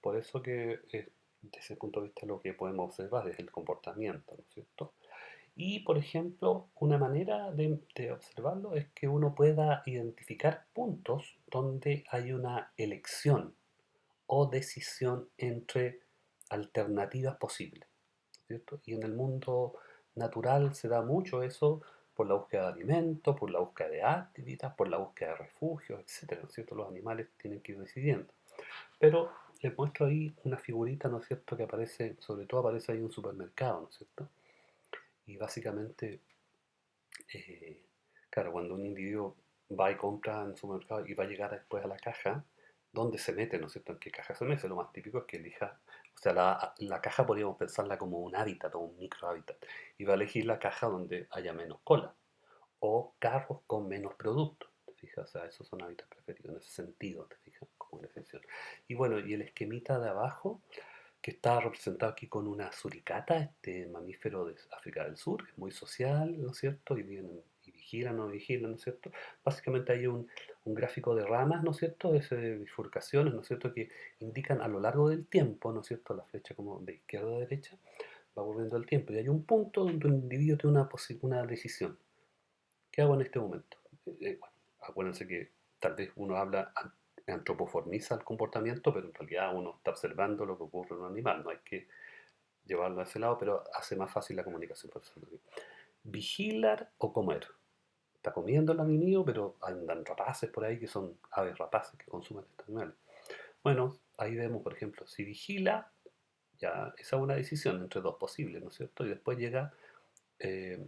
Por eso que desde ese punto de vista lo que podemos observar es el comportamiento, ¿no es cierto? Y, por ejemplo, una manera de observarlo es que uno pueda identificar puntos donde hay una elección o decisión entre alternativas posibles, ¿cierto? Y en el mundo natural se da mucho eso por la búsqueda de alimento, por la búsqueda de actividad, por la búsqueda de refugios, etcétera, ¿no es cierto? Los animales tienen que ir decidiendo. Pero les muestro ahí una figurita, ¿no es cierto?, que aparece, sobre todo aparece ahí en un supermercado, ¿no es cierto? Y básicamente, eh, claro, cuando un individuo va y compra en el supermercado y va a llegar después a la caja, ¿dónde se mete, no es cierto? ¿En qué caja se mete? Lo más típico es que elija, o sea, la caja podríamos pensarla como un hábitat o un micro hábitat, y va a elegir la caja donde haya menos cola o carros con menos productos, ¿te fijas? O sea, esos son hábitats preferidos en ese sentido, ¿te fijas? Como una excepción. Y bueno, y el esquemita de abajo que está representado aquí con una suricata, este mamífero de África del Sur, que es muy social, ¿no es cierto? Y viven y vigilan o vigilan, ¿no es cierto? Básicamente hay un gráfico de ramas, ¿no es cierto? De bifurcaciones, ¿no es cierto? Que indican a lo largo del tiempo, ¿no es cierto? La flecha como de izquierda a derecha va volviendo el tiempo. Y hay un punto donde un individuo tiene una decisión. ¿Qué hago en este momento? Bueno, acuérdense que tal vez uno antropoformiza el comportamiento, pero en realidad uno está observando lo que ocurre en un animal. No hay que llevarlo a ese lado, pero hace más fácil la comunicación. Por eso lo digo. Vigilar o comer. Está comiendo el animal, pero andan rapaces por ahí que son aves rapaces que consumen estos animales. Bueno, ahí vemos, por ejemplo, si vigila, ya esa es una decisión entre dos posibles, ¿no es cierto? Y después llega eh,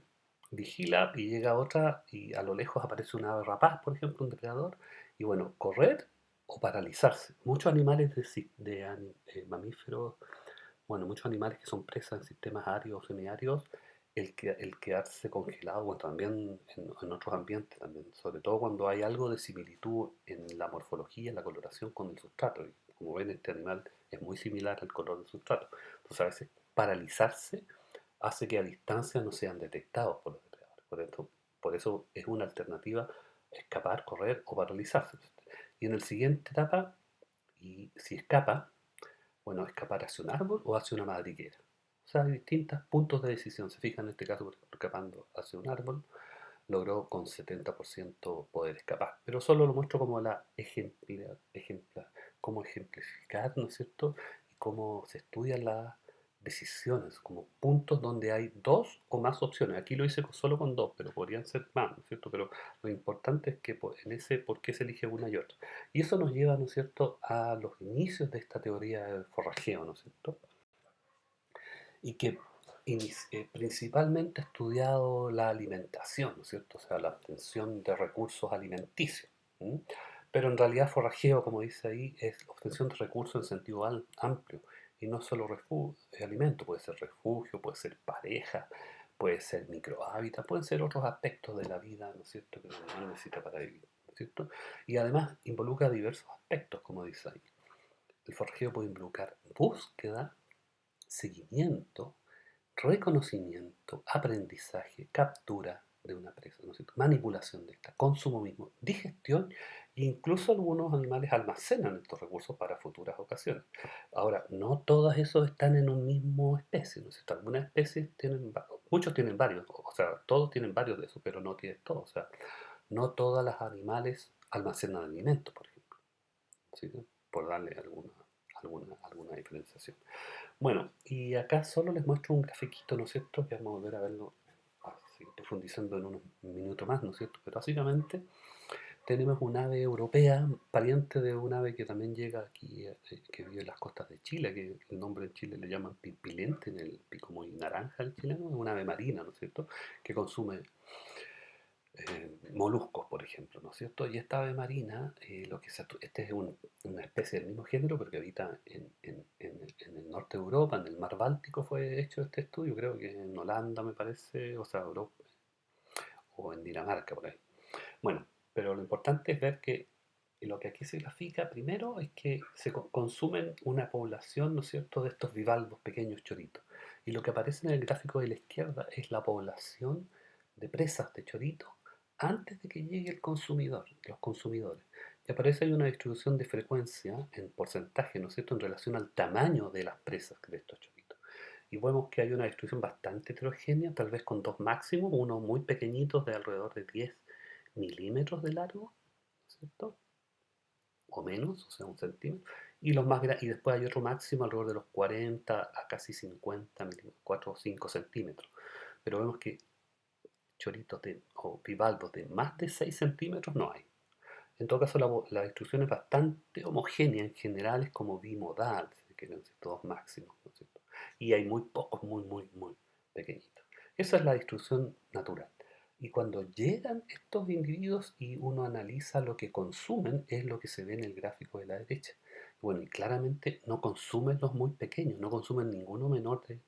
vigila y llega otra y a lo lejos aparece una ave rapaz, por ejemplo, un depredador, y bueno, correr o paralizarse. Muchos animales mamíferos Bueno, muchos animales que son presas en sistemas áridos o semiáridos, el quedarse congelado, bueno, también en otros ambientes también, sobre todo cuando hay algo de similitud en la morfología, en la coloración con el sustrato. Y como ven, este animal es muy similar al color del sustrato. Entonces a veces paralizarse hace que a distancia no sean detectados por los depredadores. Por eso es una alternativa escapar, correr o paralizarse. Y en la siguiente etapa, y si escapa, bueno, escapar hacia un árbol o hacia una madriguera. O sea, hay distintos puntos de decisión. Se fijan en este caso, por ejemplo, escapando hacia un árbol, logró con 70% poder escapar. Pero solo lo muestro como cómo ejemplificar, ¿no es cierto? Y cómo se estudian las decisiones, como puntos donde hay dos o más opciones. Aquí lo hice solo con dos, pero podrían ser más, ¿no es cierto? Pero lo importante es que en ese por qué se elige una y otra. Y eso nos lleva, ¿no es cierto?, a los inicios de esta teoría del forrajeo, ¿no es cierto? Y que principalmente ha estudiado la alimentación, ¿no es cierto? O sea, la obtención de recursos alimenticios. ¿Mm? Pero en realidad forrajeo, como dice ahí, es obtención de recursos en sentido amplio y no solo alimento, puede ser refugio, puede ser pareja, puede ser microhábitat, pueden ser otros aspectos de la vida, ¿no es cierto?, que el animal necesita para vivir, ¿no es cierto? Y además involucra diversos aspectos, como dice ahí. El forrajeo puede involucrar búsqueda, seguimiento, reconocimiento, aprendizaje, captura de una presa, ¿no es cierto?, manipulación de esta, consumo mismo, digestión e incluso algunos animales almacenan estos recursos para futuras ocasiones. Ahora, no todos esos están en un mismo especie, ¿no es cierto? Algunas especies tienen, muchos tienen varios, o sea, todos tienen varios de esos, pero no tienen todos, o sea, no todos los animales almacenan alimentos, por ejemplo, ¿sí? Por darle alguna diferenciación. Bueno, y acá solo les muestro un grafiquito, ¿no es cierto?, que vamos a volver a verlo, a seguir profundizando en unos minutos más, ¿no es cierto? Pero básicamente tenemos un ave europea, pariente de un ave que también llega aquí, que vive en las costas de Chile, que el nombre en Chile le llaman pimpilente, en el pico muy naranja el chileno, es un ave marina, ¿no es cierto?, que consume moluscos, por ejemplo, ¿no es cierto? Y esta ave marina, este es una especie del mismo género, pero que habita en el norte de Europa, en el mar Báltico fue hecho este estudio, creo que en Holanda me parece, o sea, Europa, o en Dinamarca, por ahí. Bueno, pero lo importante es ver que lo que aquí se grafica primero es que se consumen una población, ¿no es cierto?, de estos bivalvos pequeños choritos. Y lo que aparece en el gráfico de la izquierda es la población de presas de choritos antes de que llegue el consumidor, los consumidores. Y aparece ahí una distribución de frecuencia en porcentaje, ¿no es cierto?, en relación al tamaño de las presas de estos choritos. Y vemos que hay una distribución bastante heterogénea, tal vez con dos máximos, uno muy pequeñitos de alrededor de 10 milímetros de largo, ¿cierto?, o menos, o sea, un centímetro, y, y después hay otro máximo alrededor de los 40 a casi 50 milímetros, 4 o 5 centímetros. Pero vemos que choritos o bivalvos de más de 6 centímetros no hay. En todo caso, la distribución es bastante homogénea, en general es como bimodal, si quieren decir, todos máximos, ¿no es cierto? Y hay muy pocos, muy pequeñitos. Esa es la distribución natural. Y cuando llegan estos individuos y uno analiza lo que consumen, es lo que se ve en el gráfico de la derecha. Bueno, y claramente no consumen los muy pequeños, no consumen ninguno menor de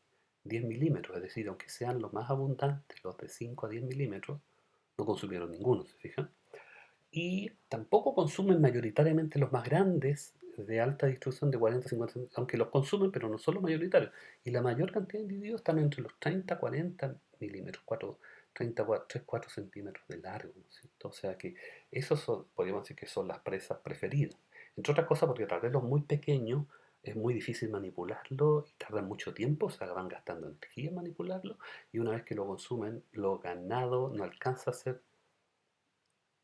10 milímetros, es decir, aunque sean los más abundantes, los de 5 a 10 milímetros, no consumieron ninguno, ¿se fijan? Y tampoco consumen mayoritariamente los más grandes de alta distribución de 40 a 50 centímetros, aunque los consumen, pero no son los mayoritarios. Y la mayor cantidad de individuos están entre los 30 a 40 milímetros, 3, 4 centímetros de largo, ¿no es cierto? O sea que esos son, podríamos decir que son las presas preferidas. Entre otras cosas porque tal vez los muy pequeños es muy difícil manipularlo y tardan mucho tiempo, o sea, van gastando energía en manipularlo, y una vez que lo consumen, lo ganado no alcanza a ser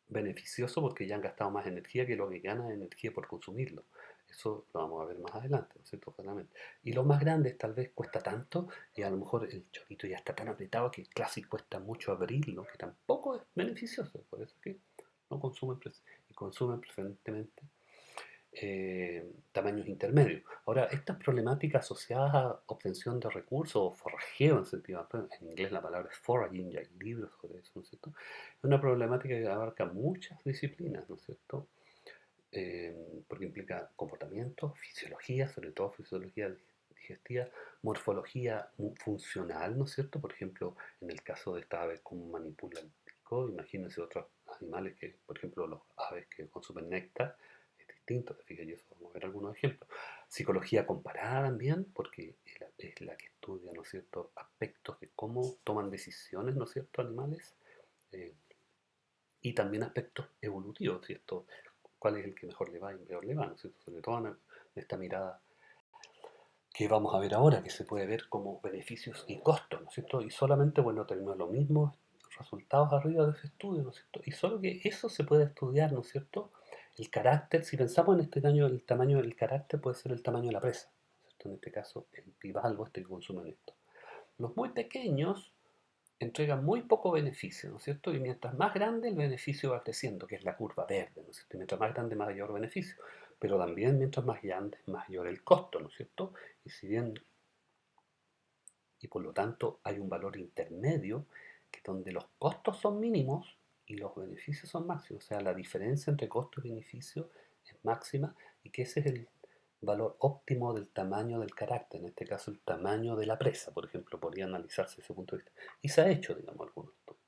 beneficioso porque ya han gastado más energía que lo que gana de energía por consumirlo. Eso lo vamos a ver más adelante, ¿no es cierto? Claramente. Y los más grandes tal vez cuesta tanto y a lo mejor el chorito ya está tan apretado que casi cuesta mucho abrirlo, que tampoco es beneficioso. Por eso que no consumen y consumen preferentemente tamaños intermedios. Ahora, estas problemáticas asociadas a obtención de recursos o forrajeo en sentido amplio, en inglés la palabra es foraging, y hay libros sobre eso, ¿no es cierto? Es una problemática que abarca muchas disciplinas, ¿no es cierto? Porque implica comportamiento, fisiología, sobre todo fisiología digestiva, morfología funcional, ¿no es cierto? Por ejemplo, en el caso de esta ave, cómo manipula el pico, imagínense otros animales que, por ejemplo, los aves que consumen néctar, es distinto, te fijas, y eso vamos a ver algunos ejemplos. Psicología comparada también, porque es la que estudia, ¿no es cierto?, aspectos de cómo toman decisiones, ¿no es cierto?, animales, eh, y también aspectos evolutivos, ¿cierto? ¿Cuál es el que mejor le va y peor le va, ¿no es cierto? Sobre todo en esta mirada que vamos a ver ahora, que se puede ver como beneficios y costos, ¿no es cierto? Y solamente, bueno, tenemos los mismos resultados arriba de ese estudio, ¿no es cierto? Y solo que eso se puede estudiar, ¿no es cierto? El carácter, si pensamos en este daño, el tamaño del carácter puede ser el tamaño de la presa, ¿no es cierto? En este caso, el bivalvo este que consumen esto. Los muy pequeños entregan muy poco beneficio, ¿no es cierto? Y mientras más grande el beneficio va creciendo, que es la curva verde, ¿no es cierto? Y mientras más grande, mayor beneficio. Pero también mientras más grande, mayor el costo, ¿no es cierto? Y si bien, y por lo tanto hay un valor intermedio, que donde los costos son mínimos y los beneficios son máximos, o sea, la diferencia entre costo y beneficio es máxima y que ese es el valor óptimo del tamaño del carácter, en este caso el tamaño de la presa, por ejemplo, podría analizarse desde ese punto de vista. Y se ha hecho, digamos, algunos estudios.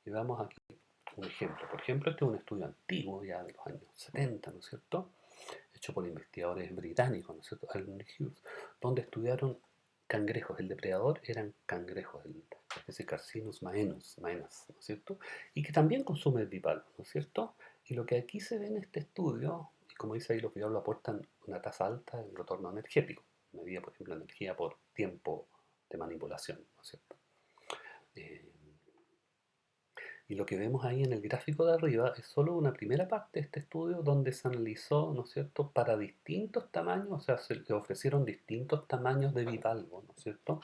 Y veamos aquí un ejemplo. Por ejemplo, este es un estudio antiguo, ya de los años 70, ¿no es cierto?, hecho por investigadores británicos, ¿no es cierto?, Allen y Hughes, donde estudiaron cangrejos. El depredador eran cangrejos, la especie Carcinus maenas, ¿no es cierto?, y que también consume el bivalvo, ¿no es cierto? Y lo que aquí se ve en este estudio, y como dice ahí, los bivalvos aportan una tasa alta en retorno energético, medida, por ejemplo, energía por tiempo de manipulación, ¿no es cierto? Eh, Y lo que vemos ahí en el gráfico de arriba es solo una primera parte de este estudio donde se analizó, ¿no es cierto?, para distintos tamaños, o sea, se le ofrecieron distintos tamaños de bivalvo, ¿no es cierto?,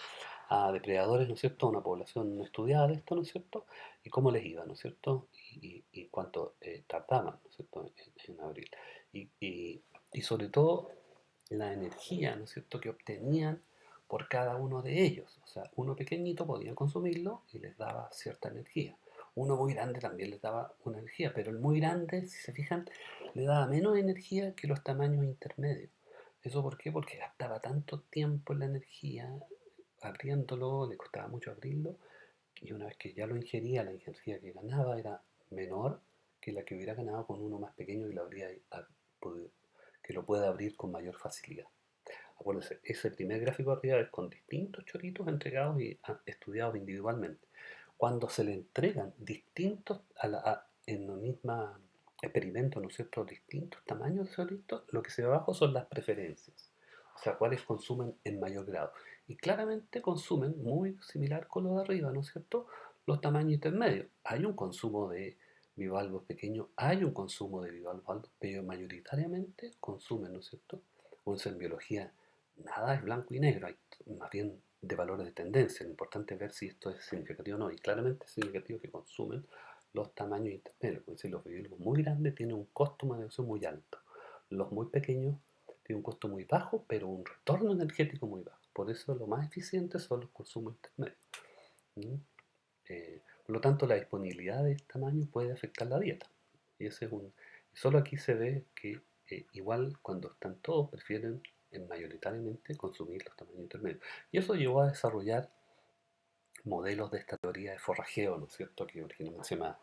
a depredadores, ¿no es cierto?, a una población no estudiada de esto, ¿no es cierto?, y cómo les iba, ¿no es cierto?, y cuánto tardaban, ¿no es cierto?, en abrir. Y sobre todo la energía, ¿no es cierto?, que obtenían por cada uno de ellos. O sea, uno pequeñito podía consumirlo y les daba cierta energía. Uno muy grande también les daba una energía, pero el muy grande, si se fijan, le daba menos energía que los tamaños intermedios. ¿Eso por qué? Porque gastaba tanto tiempo en la energía abriéndolo, le costaba mucho abrirlo, y una vez que ya lo ingería, la energía que ganaba era menor que la que hubiera ganado con uno más pequeño y lo habría que lo puede abrir con mayor facilidad. Acuérdense, ese primer gráfico de arriba es con distintos choritos entregados y estudiados individualmente. Cuando se le entregan distintos en el mismo experimento, ¿no es cierto?, distintos tamaños de choritos, lo que se ve abajo son las preferencias, o sea, cuáles consumen en mayor grado. Y claramente consumen, muy similar con lo de arriba, ¿no es cierto?, los tamaños intermedios. Hay un consumo de bivalvos pequeños, hay un consumo de bivalvos altos, pero mayoritariamente consumen, ¿no es cierto? Pues en biología nada es blanco y negro, hay más bien de valores de tendencia. Lo importante es ver si esto es significativo o no. Y claramente es significativo que consumen los tamaños intermedios. Es decir, los bivalvos muy grandes tienen un costo de manipulación muy alto. Los muy pequeños tienen un costo muy bajo, pero un retorno energético muy bajo. Por eso lo más eficiente son los consumos intermedios. ¿Mm? Por lo tanto, la disponibilidad de este tamaño puede afectar la dieta. Y ese es un, solo aquí se ve que igual cuando están todos prefieren mayoritariamente consumir los tamaños intermedios. Y eso llevó a desarrollar modelos de esta teoría de forrajeo, ¿no es cierto?, que originalmente se llama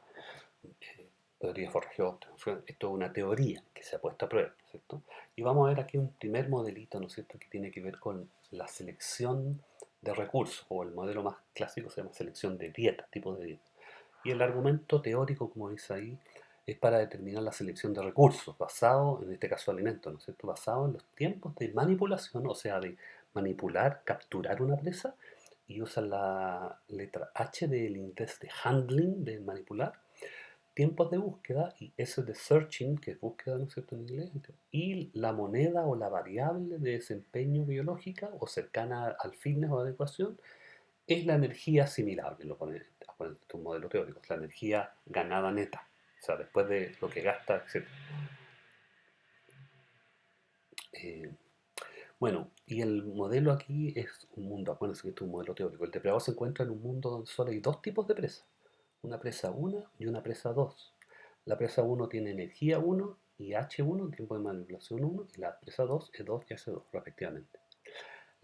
teoría de forrajeo óptimo. Esto es una teoría que se ha puesto a prueba, ¿no es cierto? Y vamos a ver aquí un primer modelito, ¿no es cierto?, que tiene que ver con la selección de recursos, o el modelo más clásico se llama selección de dieta, tipo de dieta. Y el argumento teórico, como dice ahí, es para determinar la selección de recursos, basado, en este caso alimentos, ¿no es cierto?, basado en los tiempos de manipulación, o sea, de manipular, capturar una presa, y usan la letra H del inglés de handling, de manipular, tiempos de búsqueda, y S de searching, que es búsqueda, ¿no es cierto?, en inglés, y la moneda o la variable de desempeño biológica o cercana al fitness o adecuación, es la energía asimilable, lo pone un modelo teórico, es la energía ganada neta, o sea, después de lo que gasta, etc. Eh, bueno, y el modelo aquí es un mundo, acuérdense que esto es un modelo teórico. El depredador se encuentra en un mundo donde solo hay dos tipos de presa, una presa 1 y una presa 2. La presa 1 tiene energía 1 y H1, tiempo de manipulación 1, y la presa 2 es 2 y S2, respectivamente.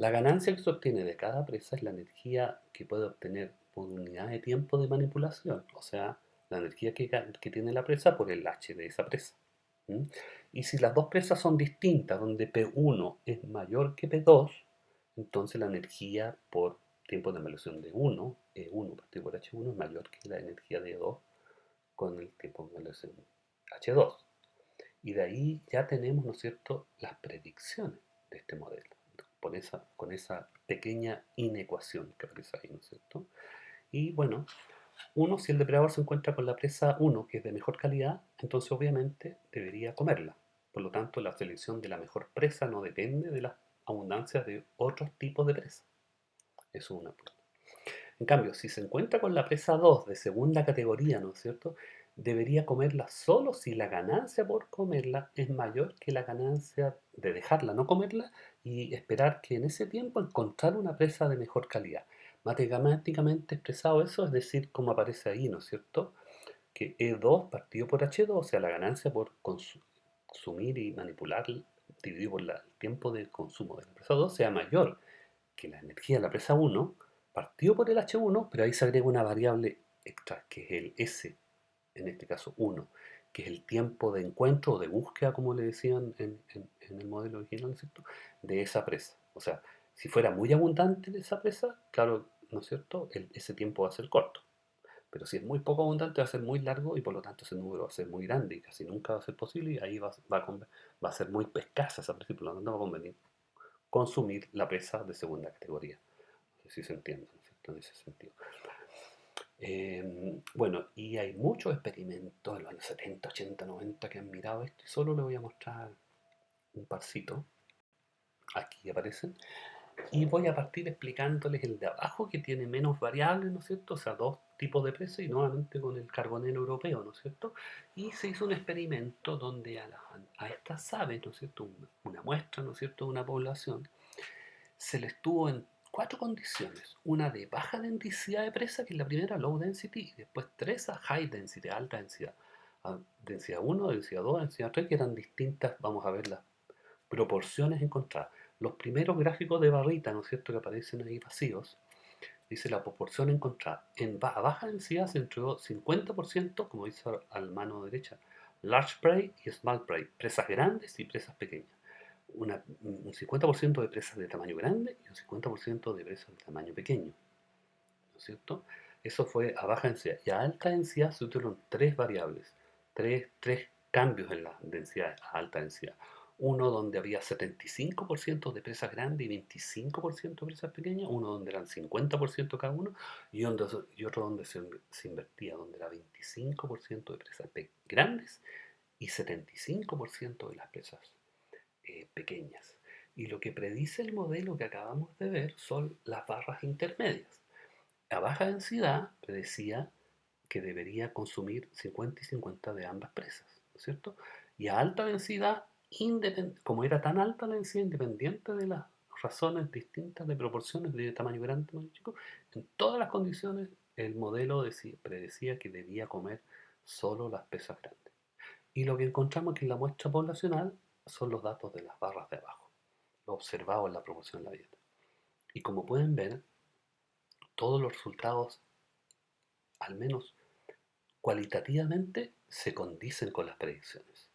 La ganancia que se obtiene de cada presa es la energía que puede obtener por unidad de tiempo de manipulación, o sea, la energía que tiene la presa por el H de esa presa. ¿Mm? Y si las dos presas son distintas, donde P1 es mayor que P2, entonces la energía por tiempo de manipulación de 1, E1 partido por H1, es mayor que la energía de 2 con el tiempo de manipulación H2. Y de ahí ya tenemos, ¿no es cierto?, las predicciones de este modelo, con esa pequeña inecuación que aparece ahí, ¿no es cierto? Y bueno, si el depredador se encuentra con la presa uno que es de mejor calidad, entonces obviamente debería comerla. Por lo tanto, la selección de la mejor presa no depende de las abundancias de otros tipos de presa. Eso es una punto. En cambio, si se encuentra con la presa 2 de segunda categoría, ¿no es cierto? Debería comerla solo si la ganancia por comerla es mayor que la ganancia de dejarla no comerla y esperar que en ese tiempo encontrar una presa de mejor calidad. Matemáticamente expresado eso, es decir, como aparece ahí, ¿no es cierto? Que E2 partido por H2, o sea, la ganancia por consumir y manipular dividido por el tiempo de consumo de la presa 2 sea mayor que la energía de la presa 1 partió por el H1, pero ahí se agrega una variable extra, que es el S, en este caso 1, que es el tiempo de encuentro o de búsqueda, como le decían en el modelo original, ¿no es cierto?, de esa presa. O sea, si fuera muy abundante de esa presa, claro, ¿no es cierto?, ese tiempo va a ser corto. Pero si es muy poco abundante, va a ser muy largo y por lo tanto ese número va a ser muy grande y casi nunca va a ser posible y ahí va a ser muy escasa esa presa y por lo tanto va a convenir consumir la presa de segunda categoría. No sé si se entiende, ¿no es cierto?, en ese sentido. Bueno, y hay muchos experimentos en los años 70, 80, 90 que han mirado esto y solo le voy a mostrar un parcito. Aquí aparecen. Y voy a partir explicándoles el de abajo que tiene menos variables, ¿no es cierto? O sea, dos tipos de presa y nuevamente con el carbonero europeo, ¿no es cierto? Y se hizo un experimento donde a estas aves, ¿no es cierto? Una muestra, ¿no es cierto?, de una población, se les tuvo en cuatro condiciones. Una de baja densidad de presa, que es la primera, low density, y después tres a high density, alta densidad. Densidad 1, densidad 2, densidad 3, que eran distintas, vamos a ver las proporciones encontradas. Los primeros gráficos de barrita, ¿no es cierto?, que aparecen ahí vacíos, dice la proporción encontrada. A baja densidad se entregó 50%, como dice a la mano derecha, large prey y small prey, presas grandes y presas pequeñas. Un 50% de presas de tamaño grande y un 50% de presas de tamaño pequeño, ¿no es cierto? Eso fue a baja densidad. Y a alta densidad se utilizaron tres variables, tres cambios en la densidad a alta densidad. Uno donde había 75% de presas grandes y 25% de presas pequeñas, uno donde eran 50% cada uno, y otro donde se invertía, donde era 25% de presas grandes y 75% de las presas pequeñas. Y lo que predice el modelo que acabamos de ver son las barras intermedias. A baja densidad predecía que debería consumir 50 y 50 de ambas presas, ¿no es cierto? Y a alta densidad, como era tan alta la densidad, independiente de las razones distintas de proporciones de tamaño grande, tamaño chico, en todas las condiciones el modelo predecía que debía comer solo las presas grandes. Y lo que encontramos que en la muestra poblacional son los datos de las barras de abajo, lo observado en la proporción de la dieta. Y como pueden ver, todos los resultados, al menos cualitativamente, se condicen con las predicciones.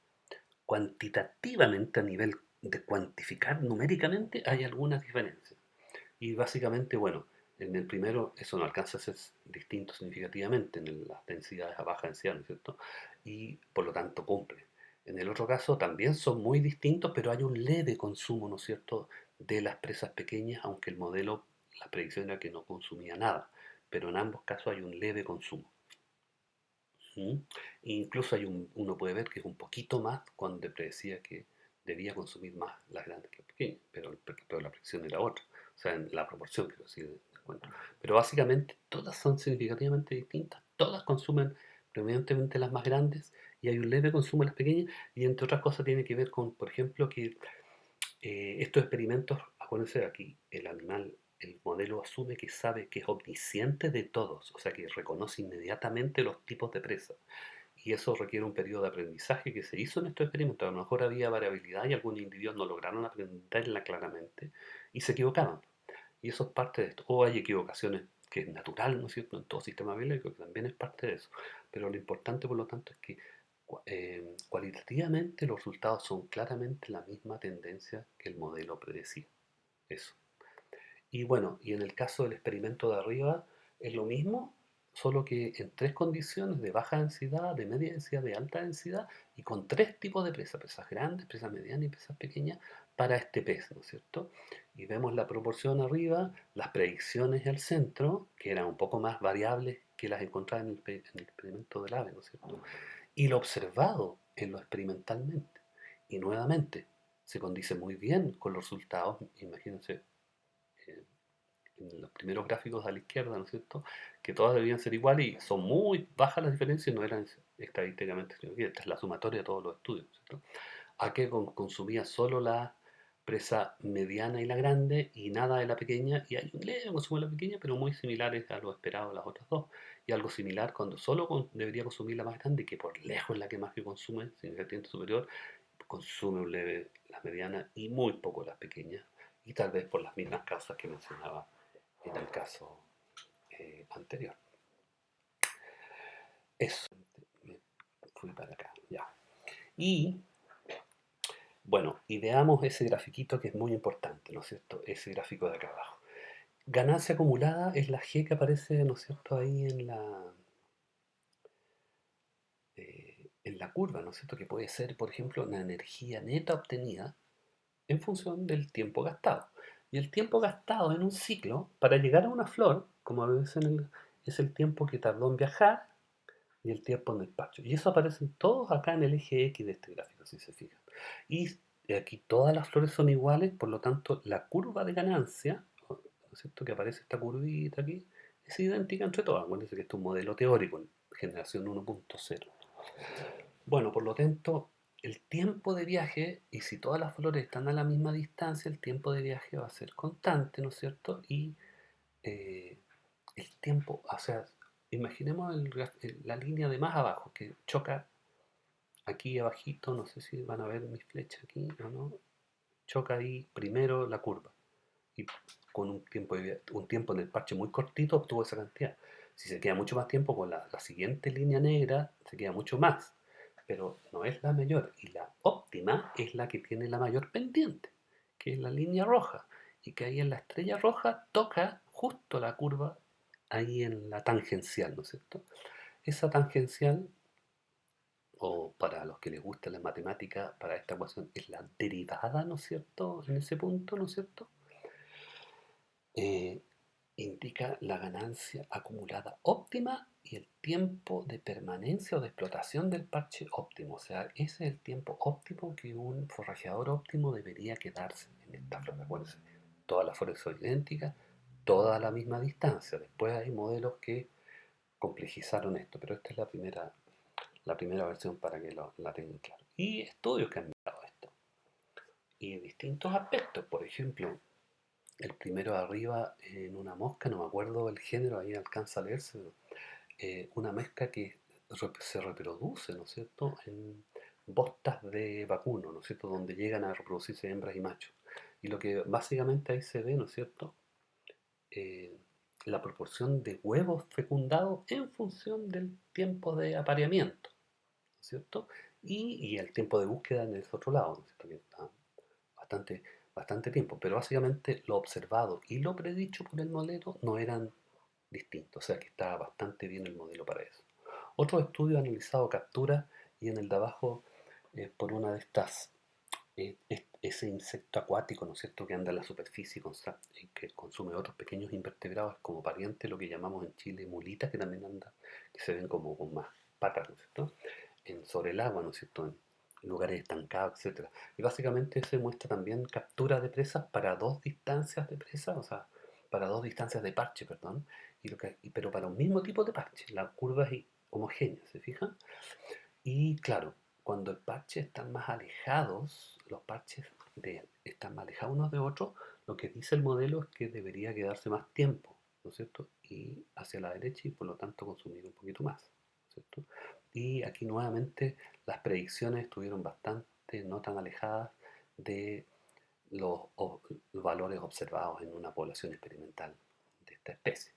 Cuantitativamente, a nivel de cuantificar numéricamente, hay algunas diferencias. Y básicamente, bueno, en el primero eso no alcanza a ser distinto significativamente en las densidades a baja densidad, ¿no es cierto? Y por lo tanto cumple. En el otro caso también son muy distintos, pero hay un leve consumo, ¿no es cierto?, de las presas pequeñas, aunque el modelo, la predicción era que no consumía nada. Pero en ambos casos hay un leve consumo. ¿Mm? Incluso uno puede ver que es un poquito más cuando predecía que debía consumir más las grandes que las pequeñas, pero la predicción era otra, o sea, en la proporción que decir de encuentro. Pero básicamente todas son significativamente distintas, todas consumen predominantemente las más grandes y hay un leve consumo de las pequeñas y entre otras cosas tiene que ver con, por ejemplo, que estos experimentos, acuérdense de aquí, el modelo asume que sabe que es omnisciente de todos, o sea que reconoce inmediatamente los tipos de presa y eso requiere un periodo de aprendizaje que se hizo en estos experimentos. A lo mejor había variabilidad y algunos individuos no lograron aprenderla claramente y se equivocaban. Y eso es parte de esto. O hay equivocaciones que es natural, ¿no es cierto?, en todo sistema biológico, que también es parte de eso. Pero lo importante, por lo tanto, es que cualitativamente los resultados son claramente la misma tendencia que el modelo predecía. Eso. Y bueno, y en el caso del experimento de arriba es lo mismo, solo que en tres condiciones de baja densidad, de media densidad, de alta densidad, y con tres tipos de presas, presas grandes, presas medianas y presas pequeñas, para este pez, ¿no es cierto? Y vemos la proporción arriba, las predicciones al centro, que eran un poco más variables que las encontradas en el experimento del ave, ¿no es cierto? Y lo observado en lo experimentalmente. Y nuevamente, se condice muy bien con los resultados, imagínense, eh, en los primeros gráficos a la izquierda, ¿no es cierto?, que todas debían ser iguales y son muy bajas las diferencias, no eran estadísticamente, sino que esta es la sumatoria de todos los estudios, ¿no es cierto? A que consumía solo la presa mediana y la grande y nada de la pequeña, y hay un leve consumo de la pequeña, pero muy similares a lo esperado de las otras dos, y algo similar cuando solo debería consumir la más grande, que por lejos es la que más que consume, sin vertiente superior, consume un leve la mediana y muy poco las pequeñas, y tal vez por las mismas causas que mencionaba en el caso anterior. Eso, me fui para acá, ya. Y bueno, y veamos ese grafiquito que es muy importante, ¿no es cierto? Ese gráfico de acá abajo. Ganancia acumulada es la G que aparece, ¿no es cierto?, ahí en la curva, ¿no es cierto? Que puede ser, por ejemplo, la energía neta obtenida en función del tiempo gastado. Y el tiempo gastado en un ciclo para llegar a una flor, como ves es el tiempo que tardó en viajar y el tiempo en el parche. Y eso aparecen todos acá en el eje X de este gráfico, si se fijan. Y aquí todas las flores son iguales, por lo tanto la curva de ganancia, ¿no es cierto?, que aparece esta curvita aquí, es idéntica entre todas. Acuérdense que esto es un modelo teórico, generación 1.0. Bueno, por lo tanto, el tiempo de viaje, y si todas las flores están a la misma distancia, el tiempo de viaje va a ser constante, ¿no es cierto? Y eh, el tiempo, o sea, imaginemos la línea de más abajo que choca aquí abajito, no sé si van a ver mis flechas aquí o no, choca ahí primero la curva y con un tiempo en el parche muy cortito obtuvo esa cantidad. Si se queda mucho más tiempo con la siguiente línea negra, se queda mucho más, pero no es la mayor y la óptima es la que tiene la mayor pendiente, que es la línea roja y que ahí en la estrella roja toca justo la curva ahí en la tangencial, ¿no es cierto? Esa tangencial, o para los que les gusta la matemática, para esta ecuación es la derivada, ¿no es cierto? En ese punto, ¿no es cierto? Eh, indica la ganancia acumulada óptima y el tiempo de permanencia o de explotación del parche óptimo. O sea, ese es el tiempo óptimo que un forrajeador óptimo debería quedarse en esta flor. Acuérdense, todas las flores son idénticas, todas a la misma distancia. Después hay modelos que complejizaron esto, pero esta es la primera versión para que la tengan claro. Y estudios que han mirado esto. Y distintos aspectos, por ejemplo, el primero de arriba en una mosca, no me acuerdo el género, ahí alcanza a leerse, pero, una mosca que se reproduce, ¿no es cierto?, en bostas de vacuno, ¿no es cierto?, donde llegan a reproducirse hembras y machos. Y lo que básicamente ahí se ve, ¿no es cierto?, eh, la proporción de huevos fecundados en función del tiempo de apareamiento, ¿no es cierto? Y el tiempo de búsqueda en el otro lado, ¿no es cierto?, que está bastante, bastante tiempo, pero básicamente lo observado y lo predicho por el modelo no eran distintos, o sea que estaba bastante bien el modelo para eso. Otro estudio ha analizado capturas y en el de abajo, por una de estas, ese insecto acuático, ¿no es cierto?, que anda en la superficie que consume otros pequeños invertebrados como pariente, lo que llamamos en Chile mulitas, que también anda, que se ven como con más patas, ¿no es cierto?, sobre el agua, ¿no es cierto?, en lugares estancados, etcétera. Y básicamente se muestra también captura de presas para dos distancias de presa, o sea, para dos distancias de parche, perdón, pero para un mismo tipo de parche. La curva es homogénea, ¿se fijan? Y claro, cuando el parche están más alejados, los parches están más alejados unos de otros, lo que dice el modelo es que debería quedarse más tiempo, ¿no es cierto? Y hacia la derecha y por lo tanto consumir un poquito más. ¿cierto? Y aquí nuevamente las predicciones estuvieron bastante no tan alejadas de los valores observados en una población experimental de esta especie.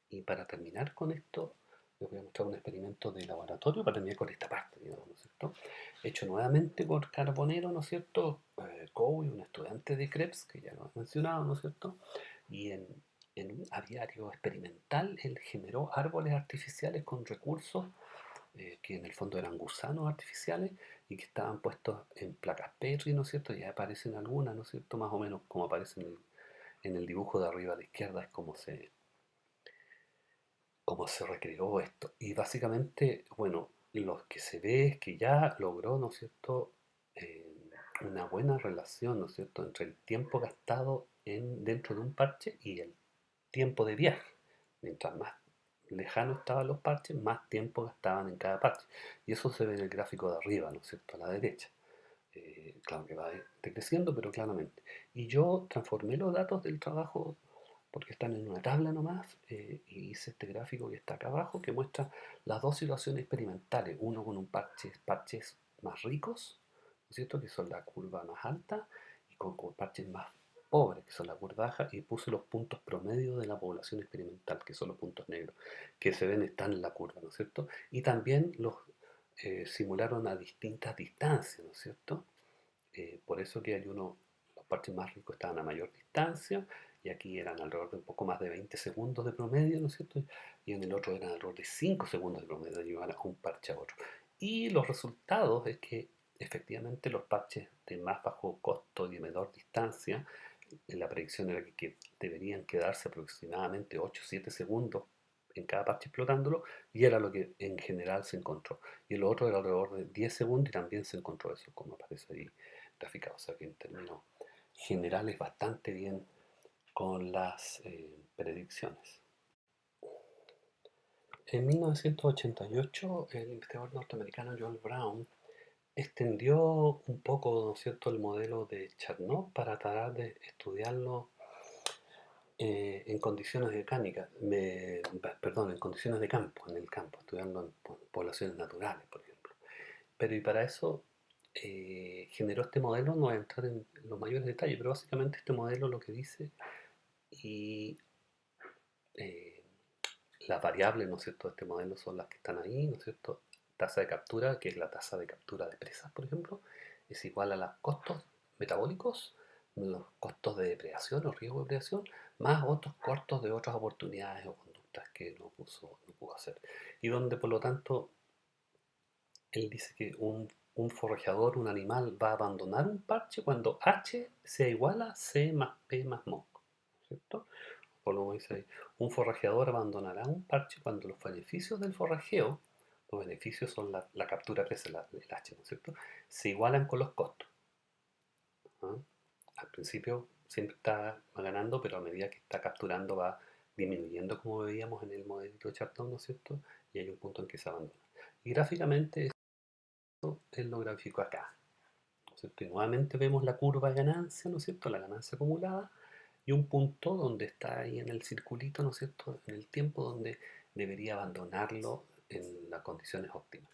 Y para terminar con esto, les voy a mostrar un experimento de laboratorio para terminar con esta parte, digamos, ¿no es cierto? Hecho nuevamente por Carbonero, ¿no es cierto? Cowie, un estudiante de Krebs, que ya lo he mencionado, ¿no es cierto? Y en un aviario experimental, él generó árboles artificiales con recursos que en el fondo eran gusanos artificiales y que estaban puestos en placas Petri, ¿no es cierto? Ya aparecen algunas, ¿no es cierto? Más o menos como aparece en el dibujo de arriba a la izquierda, es como se recreó esto. Y básicamente, bueno, lo que se ve es que ya logró, ¿no es cierto?, Eh, una buena relación, ¿no es cierto?, entre el tiempo gastado dentro de un parche y el tiempo de viaje. Mientras más lejanos estaban los parches, más tiempo gastaban en cada parche. Y eso se ve en el gráfico de arriba, ¿no es cierto?, a la derecha. Claro que va decreciendo, pero claramente. Y yo transformé los datos del trabajo porque están en una tabla nomás, y hice este gráfico que está acá abajo que muestra las dos situaciones experimentales, uno con un parches más ricos, ¿no es cierto?, que son la curva más alta, y con parches más pobres, que son la curva baja, y puse los puntos promedio de la población experimental, que son los puntos negros, que se ven están en la curva, ¿no es cierto? Y también los simularon a distintas distancias, ¿no es cierto? Por eso que los parches más ricos estaban a mayor distancia, y aquí eran alrededor de un poco más de 20 segundos de promedio, ¿no es cierto? Y en el otro eran alrededor de 5 segundos de promedio de llevar a un parche a otro. Y los resultados es que efectivamente los parches de más bajo costo y de menor distancia, la predicción era que deberían quedarse aproximadamente 8 o 7 segundos en cada parche explotándolo, y era lo que en general se encontró. Y el otro era alrededor de 10 segundos y también se encontró eso, como aparece ahí graficado. O sea que en términos generales bastante bien con las predicciones. En 1988, el investigador norteamericano Joel Brown extendió un poco, ¿no es cierto?, el modelo de Chernoff para tratar de estudiarlo en condiciones mecánicas, perdón, en condiciones de campo, en el campo, estudiando en poblaciones naturales, por ejemplo. Pero y para eso generó este modelo, no voy a entrar en los mayores detalles, pero básicamente este modelo lo que dice, y eh, las variables, ¿no es cierto?, de este modelo son las que están ahí, ¿no es cierto? Tasa de captura, que es la tasa de captura de presas, por ejemplo, es igual a los costos metabólicos, los costos de depredación o riesgo de depredación, más otros costos de otras oportunidades o conductas que no pudo hacer. Y donde, por lo tanto, él dice que un forrajeador, un animal, va a abandonar un parche cuando H sea igual a C más P más MOC, ¿cierto? Por lo que dice ahí, un forrajeador abandonará un parche cuando los beneficios del forrajeo, los beneficios son la captura presa, el H, ¿no es cierto?, se igualan con los costos. ¿Ah? Al principio siempre está ganando, pero a medida que está capturando va disminuyendo, como veíamos en el modelito de Charton, ¿no es cierto? Y hay un punto en que se abandona. Y gráficamente esto él lo graficó acá, ¿no es cierto? Y nuevamente vemos la curva de ganancia, ¿no es cierto?, la ganancia acumulada, y un punto donde está ahí en el circulito, ¿no es cierto?, en el tiempo donde debería abandonarlo en las condiciones óptimas.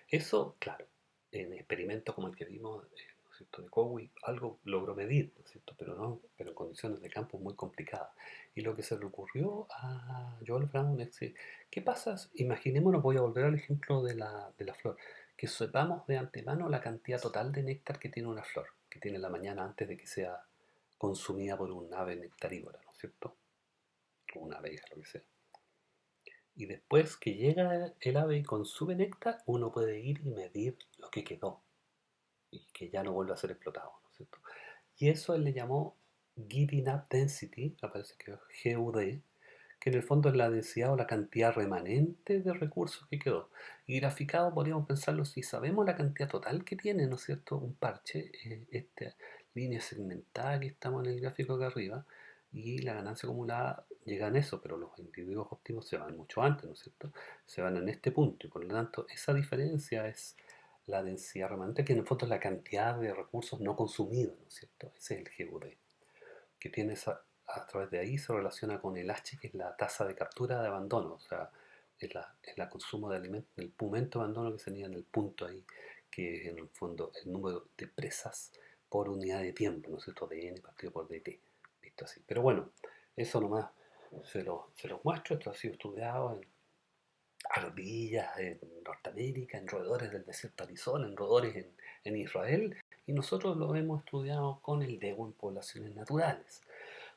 Eso, claro, en experimentos como el que vimos, ¿no es cierto?, de Cowie, algo logró medir, ¿no es cierto?, pero en condiciones de campo muy complicadas. Y lo que se le ocurrió a Joel Brown es que, ¿qué pasa? Imaginémonos, voy a volver al ejemplo de la flor, que sepamos de antemano la cantidad total de néctar que tiene una flor, que tiene la mañana antes de que sea consumida por un ave nectarívora, ¿no es cierto?, o una abeja, lo que sea. Y después que llega el ave y consume néctar, uno puede ir y medir lo que quedó y que ya no vuelve a ser explotado, ¿no es cierto? Y eso él le llamó Giving Up Density, me parece que es GUD, que en el fondo es la densidad o la cantidad remanente de recursos que quedó. Y graficado podríamos pensarlo, si sabemos la cantidad total que tiene, ¿no es cierto?, un parche, esta línea segmentada que estamos en el gráfico acá arriba, y la ganancia acumulada llega en eso, pero los individuos óptimos se van mucho antes, ¿no es cierto? Se van en este punto, y por lo tanto esa diferencia es la densidad remanente, que en el fondo es la cantidad de recursos no consumidos, ¿no es cierto? Ese es el GUD, que tiene a través de ahí se relaciona con el H, que es la tasa de captura de abandono. O sea, el consumo de alimentos, el pumento de abandono que se tenía en el punto ahí, que es en el fondo el número de presas por unidad de tiempo, ¿no es cierto? DN partido por DT, visto así. Pero bueno, eso nomás se los muestro, esto ha sido estudiado en ardillas en Norteamérica, en roedores del desierto de Arizona, en roedores en Israel, y nosotros lo hemos estudiado con el Debo en poblaciones naturales,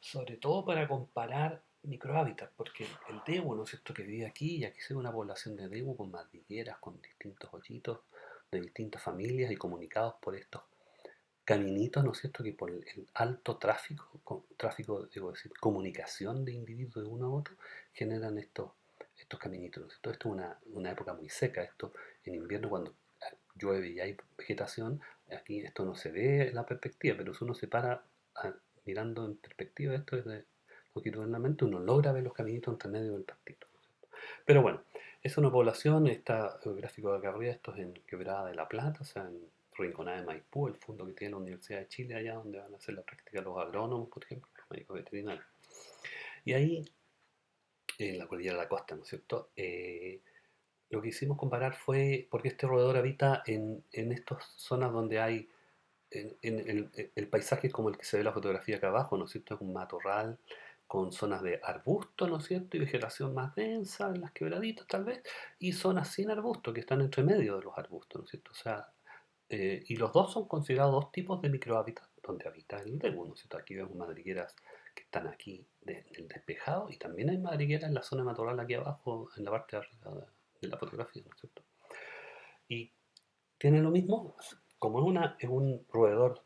sobre todo para comparar microhábitats, porque el Debo, ¿no es cierto?, que vive aquí, y aquí se ve una población de Debo con madrigueras, con distintos hoyitos de distintas familias y comunicados por estos caminitos, ¿no es cierto?, que por el alto tráfico, tráfico, digo decir, comunicación de individuos de uno a otro, generan estos caminitos, ¿no es cierto? Esto es una época muy seca, esto en invierno cuando llueve y hay vegetación, aquí esto no se ve en la perspectiva, pero si uno se para mirando en perspectiva esto desde longitudinalmente, uno logra ver los caminitos entre medio del pastito. Pero bueno, es una población, está el gráfico de acá arriba, esto es en Quebrada de la Plata, o sea, en Rinconada de Maipú, el fondo que tiene la Universidad de Chile, allá donde van a hacer la práctica los agrónomos, por ejemplo, los médicos veterinarios. Y ahí, en la cordillera de la costa, ¿no es cierto? Lo que hicimos comparar fue, porque este roedor habita en estas zonas donde hay, el paisaje como el que se ve en la fotografía acá abajo, ¿no es cierto? Es un matorral con zonas de arbusto, ¿no es cierto? Y vegetación más densa en las quebraditas tal vez, y zonas sin arbusto que están entre medio de los arbustos, ¿no es cierto? O sea, y los dos son considerados dos tipos de microhábitats donde habita el Debo, ¿no es cierto? Aquí vemos madrigueras que están aquí en el despejado y también hay madrigueras en la zona matorral aquí abajo, en la parte de arriba de la fotografía, ¿no es cierto? Y tiene lo mismo, como es un roedor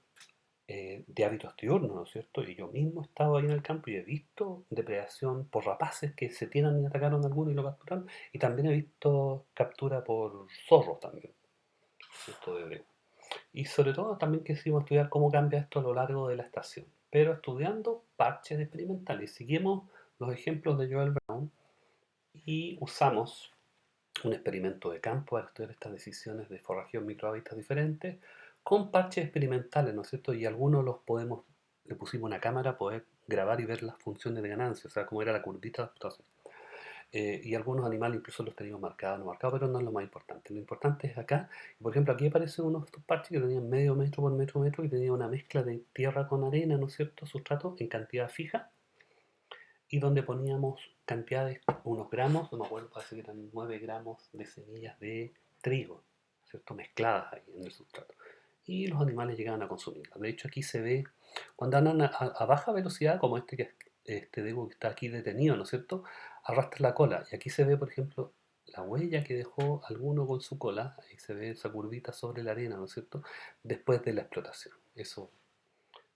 de hábitos diurnos, ¿no es cierto? Y yo mismo he estado ahí en el campo y he visto depredación por rapaces que se tiran y atacaron a alguno y lo capturaron, y también he visto captura por zorros también, ¿cierto? Y sobre todo también quisimos estudiar cómo cambia esto a lo largo de la estación, pero estudiando parches experimentales. Seguimos los ejemplos de Joel Brown y usamos un experimento de campo para estudiar estas decisiones de forrajeos microhábitats diferentes con parches experimentales, ¿no es cierto? Y algunos le pusimos una cámara para poder grabar y ver las funciones de ganancia, o sea, cómo era la curvita de adaptación. Y algunos animales incluso los teníamos marcados, no marcados, pero no es lo más importante. Lo importante es acá, por ejemplo, aquí aparece uno de estos parches que tenían medio metro por metro y tenía una mezcla de tierra con arena, ¿no es cierto? Sustrato en cantidad fija y donde poníamos cantidades, unos gramos, no me acuerdo, parece que eran 9 gramos de semillas de trigo, ¿cierto? Mezcladas ahí en el sustrato. Y los animales llegaban a consumirlas. De hecho, aquí se ve, cuando andan a baja velocidad, como este Debo que está aquí detenido, ¿no es cierto? Arrastra la cola. Y aquí se ve, por ejemplo, la huella que dejó alguno con su cola. Ahí se ve esa curvita sobre la arena, ¿no es cierto? Después de la explotación. Eso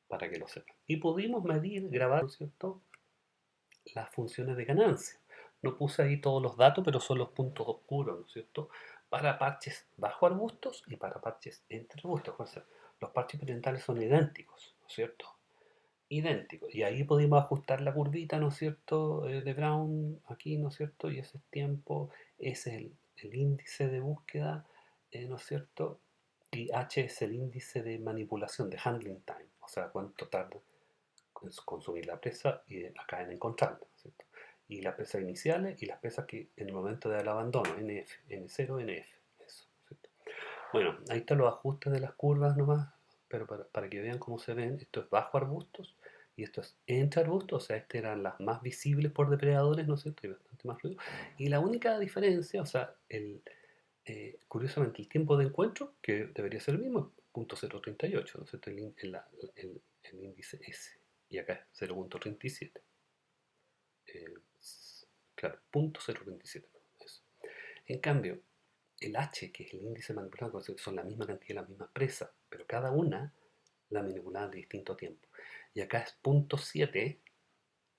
para que lo sepan. Y pudimos medir, grabar, ¿no es cierto?, las funciones de ganancia. No puse ahí todos los datos, pero son los puntos oscuros, ¿no es cierto? Para parches bajo arbustos y para parches entre arbustos. O sea, los parches parentales son idénticos, ¿no es cierto? Idénticos. Y ahí pudimos ajustar la curvita, ¿no es cierto? De Brown aquí, ¿no es cierto? Y ese es tiempo, ese es el índice de búsqueda, ¿no es cierto? Y H es el índice de manipulación, de handling time, o sea, cuánto tarda consumir la presa y acá en encontrarla, ¿cierto? Y las presas iniciales y las presas que en el momento del abandono, NF, N0, NF, eso, ¿cierto? Bueno, ahí están los ajustes de las curvas nomás, pero para que vean cómo se ven, esto es bajo arbustos y esto es entre arbustos, o sea, estas eran las más visibles por depredadores, ¿no es cierto? Y bastante más ruido. Y la única diferencia, o sea, curiosamente el tiempo de encuentro, que debería ser el mismo, es 0.038, ¿no es cierto? El índice S. Y acá es 0.37. Eh, claro, 0.027. Eso. En cambio, el H, que es el índice manipulado, son la misma cantidad, las mismas presas, pero cada una la manipulaban de distinto tiempo. Y acá es 0.7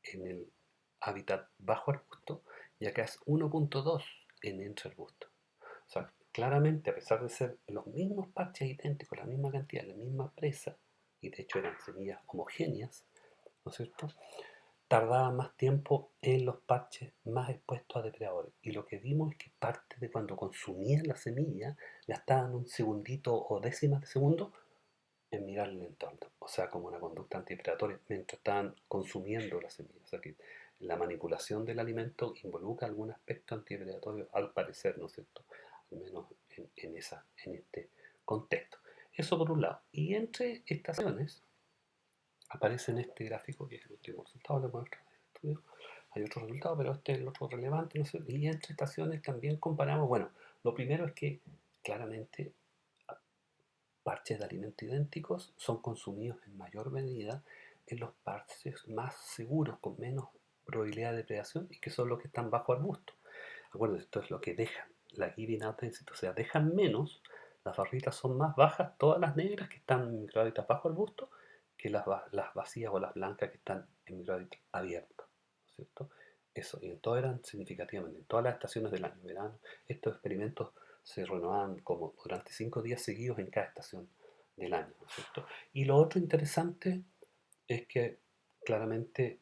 en el hábitat bajo arbusto y acá es 1.2 en entre arbusto. O sea, claramente, a pesar de ser los mismos parches idénticos, la misma cantidad, la misma presa, y de hecho eran semillas homogéneas, ¿no es cierto?, tardaba más tiempo en los parches más expuestos a depredadores. Y lo que vimos es que parte de cuando consumían la semilla, gastaban un segundito o décimas de segundo en mirar el entorno. O sea, como una conducta antidepredatoria mientras estaban consumiendo la semilla. O sea, que la manipulación del alimento involucra algún aspecto antipredatorio, al parecer, ¿no es cierto? Al menos en este contexto. Eso por un lado. Y entre estaciones, aparece en este gráfico, que es el último resultado de nuestro estudio, hay otro resultado, pero este es el otro relevante, ¿no sé? Y entre estaciones también comparamos, bueno, lo primero es que claramente parches de alimentos idénticos son consumidos en mayor medida en los parches más seguros, con menos probabilidad de depredación y que son los que están bajo arbusto. Acuérdense, esto es lo que dejan, la giving out density, o sea, dejan menos, las barritas son más bajas, todas las negras que están en microhábitats bajo arbusto, que las vacías o las blancas que están en microhábitats abiertos, ¿no es cierto? Eso, y en todas eran significativamente, en todas las estaciones del año, verano, estos experimentos se renovaban como durante 5 días seguidos en cada estación del año, ¿no es cierto? Y lo otro interesante es que claramente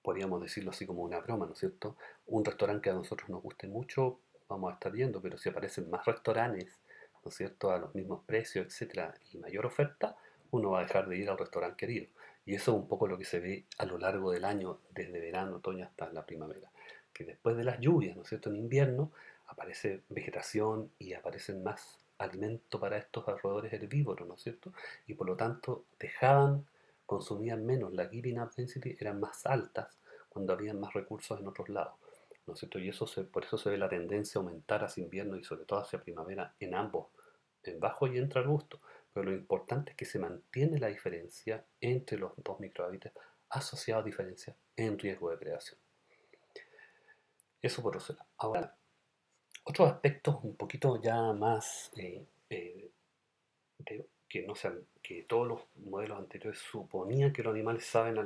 podríamos decirlo así como una broma, ¿no es cierto? Un restaurante que a nosotros nos guste mucho, vamos a estar yendo, pero si aparecen más restaurantes, ¿no es cierto?, a los mismos precios, etcétera, y mayor oferta, uno va a dejar de ir al restaurante querido. Y eso es un poco lo que se ve a lo largo del año, desde verano, otoño hasta la primavera. Que después de las lluvias, ¿no es cierto?, en invierno, aparece vegetación y aparecen más alimento para estos roedores herbívoros, ¿no es cierto? Y por lo tanto consumían menos, la giving up density eran más altas cuando había más recursos en otros lados, ¿no es cierto? Y por eso se ve la tendencia a aumentar hacia invierno y sobre todo hacia primavera en ambos, en bajo y entre arbustos. Pero lo importante es que se mantiene la diferencia entre los dos microhábitats asociados a diferencias en riesgo de predación. Eso por otro lado. Ahora, otros aspectos un poquito ya más que, no sean, que todos los modelos anteriores suponían que los animales saben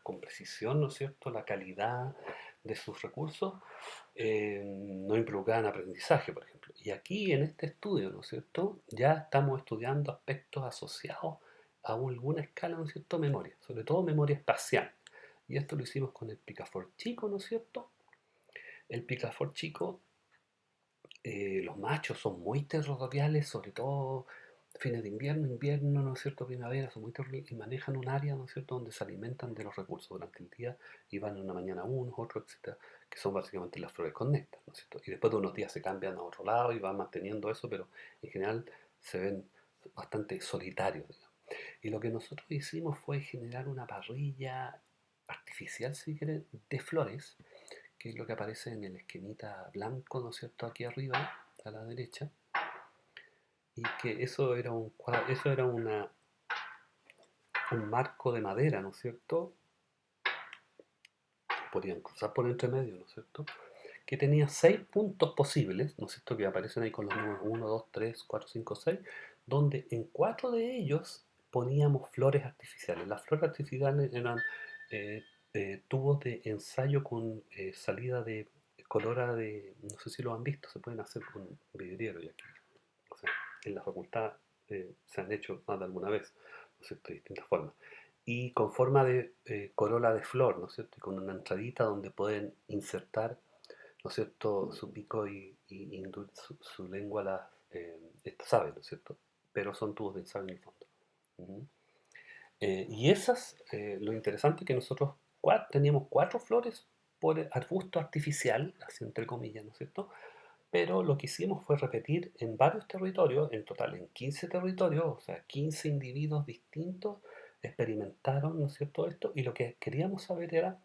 con precisión, ¿no es cierto?, la calidad de sus recursos, no involucraban aprendizaje, por ejemplo. Y aquí en este estudio, ¿no es cierto?, ya estamos estudiando aspectos asociados a alguna escala, ¿no es cierto?, memoria, sobre todo memoria espacial. Y esto lo hicimos con el picaflor chico, ¿no es cierto? El picaflor chico, los machos son muy territoriales, sobre todo fines de invierno, ¿no es cierto?, primavera, son muy territoriales y manejan un área, ¿no es cierto?, donde se alimentan de los recursos durante el día y van una mañana unos, otros, etcétera, que son básicamente las flores con néctar, ¿no es cierto? Y después de unos días se cambian a otro lado y van manteniendo eso, pero en general se ven bastante solitarios, digamos. Y lo que nosotros hicimos fue generar una parrilla artificial, si quieren, de flores, que es lo que aparece en el esquemita blanco, ¿no es cierto?, aquí arriba, a la derecha, y que eso era un marco de madera, ¿no es cierto? Podían cruzar por entre medio, ¿no es cierto? Que tenía 6 puntos posibles, ¿no es cierto?, que aparecen ahí con los números 1, 2, 3, 4, 5, 6, donde en 4 de ellos poníamos flores artificiales. Las flores artificiales eran eh, tubos de ensayo con salida de colora de, no sé si lo han visto, se pueden hacer con vidriero y aquí. O sea, en la facultad se han hecho más de alguna vez, ¿no es cierto?, de distintas formas. Y con forma de corola de flor, ¿no es cierto?, y con una entradita donde pueden insertar, ¿no es cierto?, su pico y su lengua estas aves, ¿no es cierto? Pero son tubos de ensayo en el fondo. Ujú. Y esas, lo interesante es que nosotros teníamos 4 flores por arbusto artificial, así entre comillas, ¿no es cierto? Pero lo que hicimos fue repetir en varios territorios, en total en 15 territorios, o sea, 15 individuos distintos experimentaron, ¿no es cierto?, esto, y lo que queríamos saber era,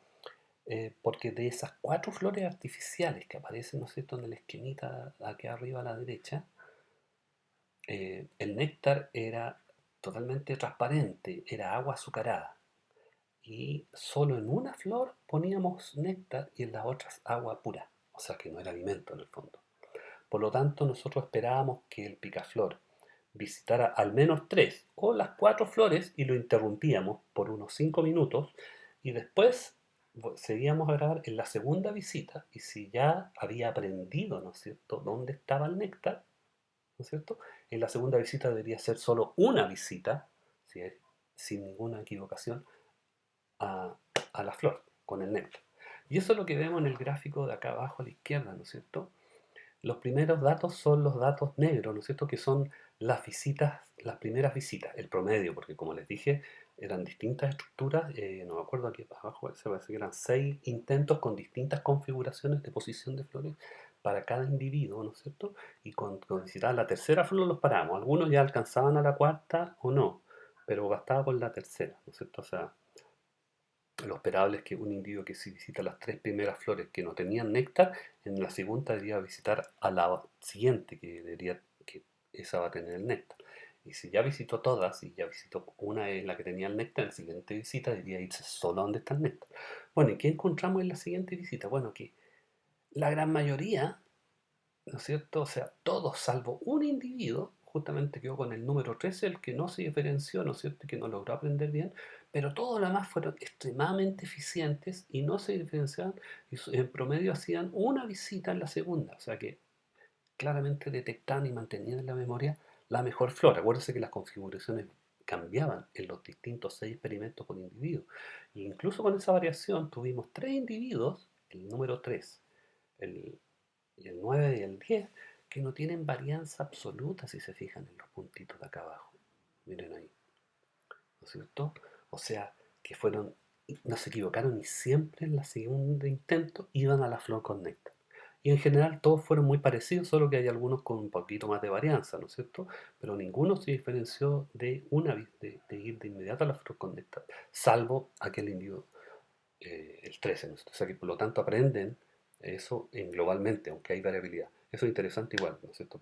porque de esas 4 flores artificiales que aparecen, ¿no es cierto?, en el esquemita aquí arriba a la derecha, el néctar era totalmente transparente, era agua azucarada. Y solo en una flor poníamos néctar y en las otras agua pura, o sea que no era alimento en el fondo. Por lo tanto, nosotros esperábamos que el picaflor visitara al menos 3 o las 4 flores y lo interrumpíamos por unos 5 minutos y después seguíamos a grabar en la segunda visita y si ya había aprendido, ¿no es cierto?, dónde estaba el néctar, ¿no es cierto?, en la segunda visita debería ser solo una visita, si es, sin ninguna equivocación, a, a la flor con el néctar. Y eso es lo que vemos en el gráfico de acá abajo a la izquierda, ¿no es cierto? Los primeros datos son los datos negros, ¿no es cierto? Que son las visitas, las primeras visitas, el promedio, porque como les dije, eran distintas estructuras, no me acuerdo aquí abajo, se parece que eran 6 intentos con distintas configuraciones de posición de flores para cada individuo, ¿no es cierto? Y cuando visitaban la tercera flor los paramos. Algunos ya alcanzaban a la cuarta o no, pero bastaba con la tercera, ¿no es cierto? O sea, lo esperable es que un individuo que si visita las 3 primeras flores que no tenían néctar, en la segunda debería visitar a la siguiente, que esa va a tener el néctar. Y si ya visitó todas y ya visitó una en la que tenía el néctar, en la siguiente visita debería irse solo donde está el néctar. Bueno, ¿y qué encontramos en la siguiente visita? Bueno, que la gran mayoría, ¿no es cierto? O sea, todos salvo un individuo, justamente quedó con el número 13, el que no se diferenció, ¿no es cierto? Que no logró aprender bien, pero todos los demás fueron extremadamente eficientes y no se diferenciaban y en promedio hacían una visita en la segunda, o sea que claramente detectaban y mantenían en la memoria la mejor flora. Acuérdense que las configuraciones cambiaban en los distintos 6 experimentos por individuo. E incluso con esa variación tuvimos 3 individuos, el número 3, el y el 9 y el 10 que no tienen varianza absoluta si se fijan en los puntitos de acá abajo. Miren ahí, ¿no es cierto? O sea, que fueron, no se equivocaron y siempre en la segundo intento iban a la flor con néctar. Y en general todos fueron muy parecidos, solo que hay algunos con un poquito más de varianza, ¿no es cierto? Pero ninguno se diferenció de de ir de inmediato a la flor con néctar, salvo aquel individuo, el 13, ¿no? O sea que por lo tanto aprenden eso globalmente, aunque hay variabilidad. Eso es interesante igual, ¿no es cierto?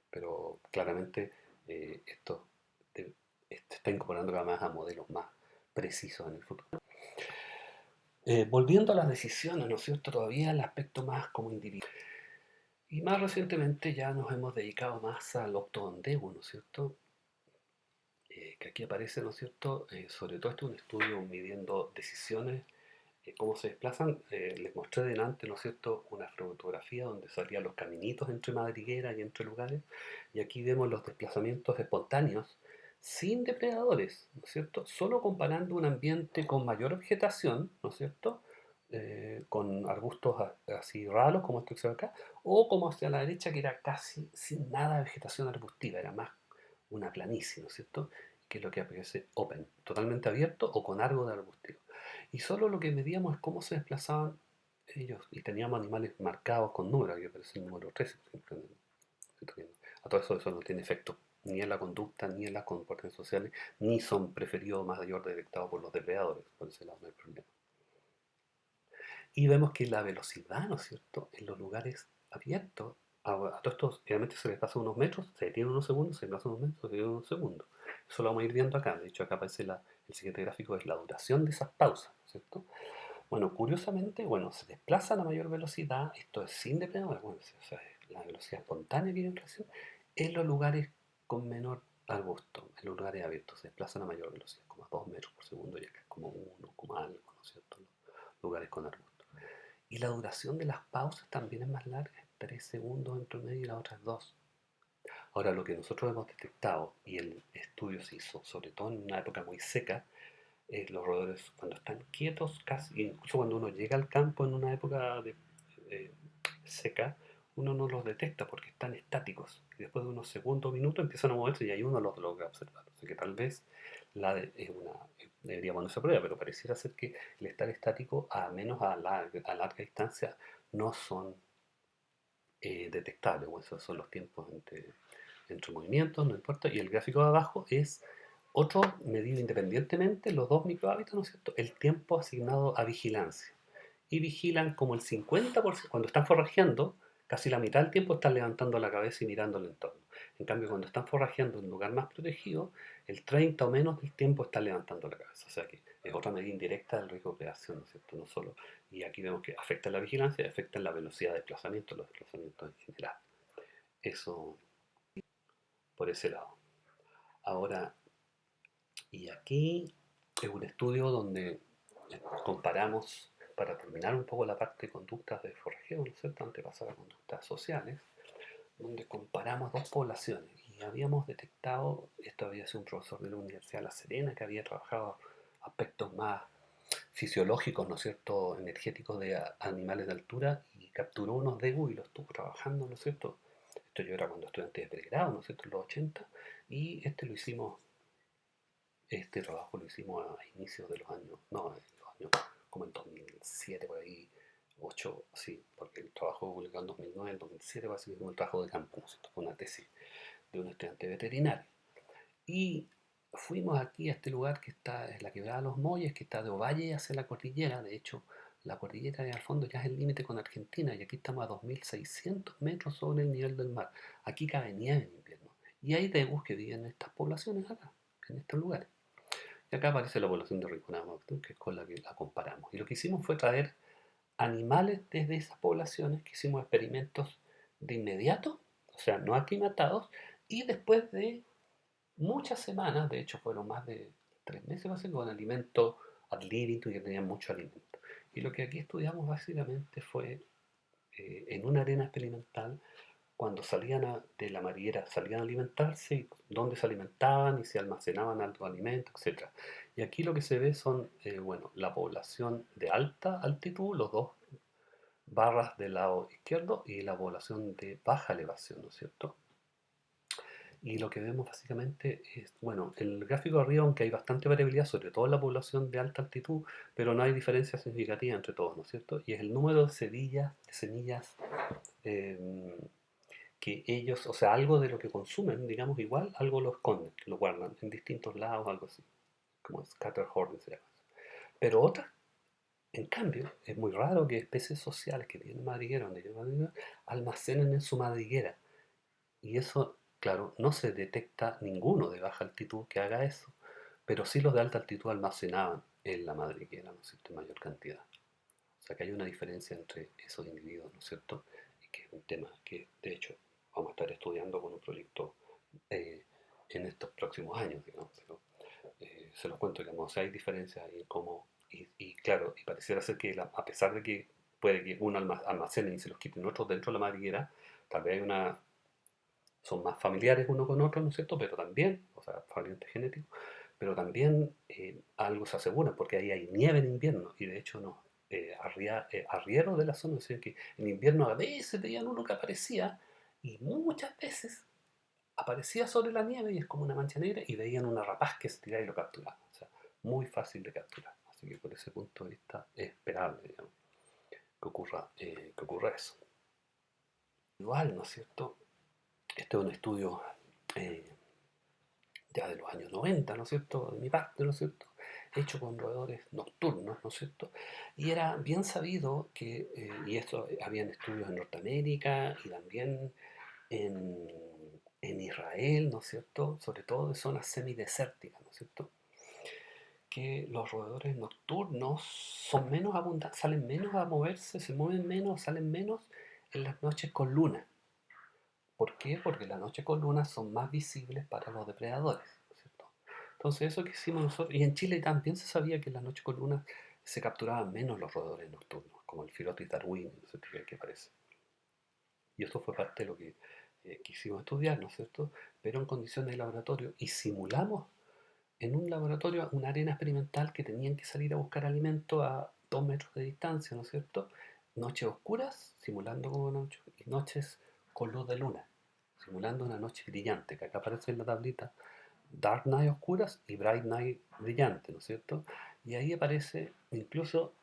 Pero claramente esto te- está incorporando cada vez más a modelos más precisos en el futuro. Volviendo a las decisiones, ¿no es cierto? Todavía el aspecto más como individual. Y más recientemente ya nos hemos dedicado más al optondego, ¿no es cierto? Que aquí aparece, ¿no es cierto? Sobre todo este es un estudio midiendo decisiones, cómo se desplazan. Les mostré delante, ¿no es cierto?, una fotografía donde salían los caminitos entre madrigueras y entre lugares, y aquí vemos los desplazamientos espontáneos sin depredadores, ¿no es cierto?, solo comparando un ambiente con mayor vegetación, ¿no es cierto?, con arbustos así raros como esto que se ve acá, o como hacia la derecha que era casi sin nada de vegetación arbustiva, era más una planicie, ¿no es cierto?, que es lo que aparece open, totalmente abierto o con algo de arbustivo. Y solo lo que medíamos es cómo se desplazaban ellos. Y teníamos animales marcados con números, aquí aparece el número 13, por ejemplo. A todo eso no tiene efecto ni en la conducta, ni en las comportamientos sociales, ni son preferidos mayor detectados por los depredadores. Por ese lado no hay problema. Y vemos que la velocidad, ¿no es cierto?, en los lugares abiertos, a todos estos, realmente se les pasa unos metros, se detiene unos segundos, se pasa unos metros, se detiene unos segundos. Eso lo vamos a ir viendo acá. De hecho, acá aparece el siguiente gráfico, es la duración de esas pausas, ¿no es cierto? Bueno, curiosamente, bueno, se desplaza a mayor velocidad, esto es sin depredadores, bueno, o sea, la velocidad espontánea que hay en relación, en los lugares con menor arbusto, en los lugares abiertos, se desplazan a mayor velocidad, como a 2 metros por segundo, y acá es como 1, como algo, ¿no es cierto? Los lugares con arbusto. Y la duración de las pausas también es más larga, es 3 segundos en promedio y las otras 2. Ahora, lo que nosotros hemos detectado, y el estudio se hizo sobre todo en una época muy seca, los roedores cuando están quietos, casi, incluso cuando uno llega al campo en una época eh, seca, uno no los detecta porque están estáticos. Y después de unos segundos o minutos empiezan a moverse y ahí uno los logra observar. Así que tal vez es debería ponerse a prueba, pero pareciera ser que el estar estático, a menos a larga distancia, no son detectables. O esos son los tiempos entre movimientos, no importa. Y el gráfico de abajo es otro medido independientemente, los dos microhábitos, ¿no es cierto? El tiempo asignado a vigilancia. Y vigilan como el 50%, cuando están forrajeando, casi la mitad del tiempo están levantando la cabeza y mirando el entorno. En cambio, cuando están forrajeando en un lugar más protegido, el 30 o menos del tiempo están levantando la cabeza. O sea que es otra medida indirecta del riesgo de predación, ¿no es cierto? No solo. Y aquí vemos que afecta la vigilancia y afecta la velocidad de desplazamiento, los desplazamientos en general. Eso por ese lado. Ahora, y aquí es un estudio donde comparamos, para terminar un poco la parte de conductas de forrajeo, ¿no es cierto?, antepasar a conductas sociales, donde comparamos dos poblaciones y habíamos detectado, esto había sido un profesor de la Universidad de La Serena que había trabajado aspectos más fisiológicos, ¿no es cierto?, energéticos de animales de altura y capturó unos Degu y los estuvo trabajando, ¿no es cierto? Esto yo era cuando estudiante de pregrado, ¿no es cierto?, en los 80, y este trabajo lo hicimos a inicios de los años, no, en los años como en 2007, por ahí, 8, sí, porque el trabajo fue publicado en 2009, en 2007 va a ser como el trabajo de campo, ¿no es cierto?, fue una tesis de un estudiante veterinario. Y fuimos aquí a este lugar que está en la Quebrada de los Molles, que está de Ovalle hacia la cordillera. De hecho, la cordillera de al fondo ya es el límite con Argentina y aquí estamos a 2.600 metros sobre el nivel del mar. Aquí cabe nieve en invierno. Y hay tegus que viven en estas poblaciones acá, en estos lugares. Y acá aparece la población de Rinconada, que es con la que la comparamos. Y lo que hicimos fue traer animales desde esas poblaciones, que hicimos experimentos de inmediato, o sea, no aclimatados, y después de muchas semanas, de hecho fueron más de 3 meses, con alimento ad libitum, que tenían mucho alimento. Y lo que aquí estudiamos básicamente fue en una arena experimental, cuando de la madriguera salían a alimentarse, y dónde se alimentaban y si almacenaban alto alimento, etc. Y aquí lo que se ve son, bueno, la población de alta altitud, los dos barras del lado izquierdo, y la población de baja elevación, ¿no es cierto? Y lo que vemos básicamente es, bueno, el gráfico de arriba, aunque hay bastante variabilidad, sobre todo en la población de alta altitud, pero no hay diferencia significativa entre todos, ¿no es cierto? Y es el número de semillas eh, que ellos, o sea, algo de lo que consumen, digamos, igual, algo lo esconden, lo guardan en distintos lados, algo así, como scatterhorn se llama. Pero otras, en cambio, es muy raro que especies sociales que tienen madriguera, donde ellos almacenen en su madriguera. Y eso, claro, no se detecta ninguno de baja altitud que haga eso, pero sí los de alta altitud almacenaban en la madriguera, ¿no es cierto?, en mayor cantidad. O sea que hay una diferencia entre esos individuos, ¿no es cierto? Y que es un tema que, de hecho, vamos a estar estudiando con un proyecto eh, en estos próximos años, digamos. Pero, se los cuento, digamos, o sea, hay diferencias ahí en cómo, y claro, y pareciera ser que a pesar de que puede que uno almacene y se los quiten otros dentro de la madriguera, tal vez hay una son más familiares uno con otro, ¿no es cierto? Pero también, o sea, parientes genéticos, pero también algo se asegura, porque ahí hay nieve en invierno, y de hecho no, arrieros de la zona decían que en invierno a veces veían uno que aparecía, y muchas veces aparecía sobre la nieve y es como una mancha negra, y veían una rapaz que se tiraba y lo capturaba, o sea, muy fácil de capturar, así que por ese punto de vista es esperable, digamos, que ocurra eso. Igual, ¿no es cierto? Este es un estudio eh, ya de los años 90, ¿no es cierto?, de mi parte, ¿no es cierto?, hecho con roedores nocturnos, ¿no es cierto?, y era bien sabido que, y esto habían estudios en Norteamérica y también en, en Israel, ¿no es cierto?, sobre todo de zonas semidesérticas, ¿no es cierto?, que los roedores nocturnos son menos abundantes, salen menos a moverse, se mueven menos, salen menos en las noches con luna. ¿Por qué? Porque las noches con luna son más visibles para los depredadores, ¿no es cierto? Entonces eso que hicimos nosotros, y en Chile también se sabía que en las noches con luna se capturaban menos los roedores nocturnos, como el Phylotis darwini, no sé qué parece. Y eso fue parte de lo que quisimos estudiar, ¿no es cierto? Pero en condiciones de laboratorio, y simulamos en un laboratorio una arena experimental que tenían que salir a buscar alimento a 2 metros de distancia, ¿no es cierto? Noches oscuras, simulando como noche, y noches con luz de luna, simulando una noche brillante, que acá aparece en la tablita, Dark Night oscuras y Bright Night brillante, ¿no es cierto? Y ahí aparece, incluso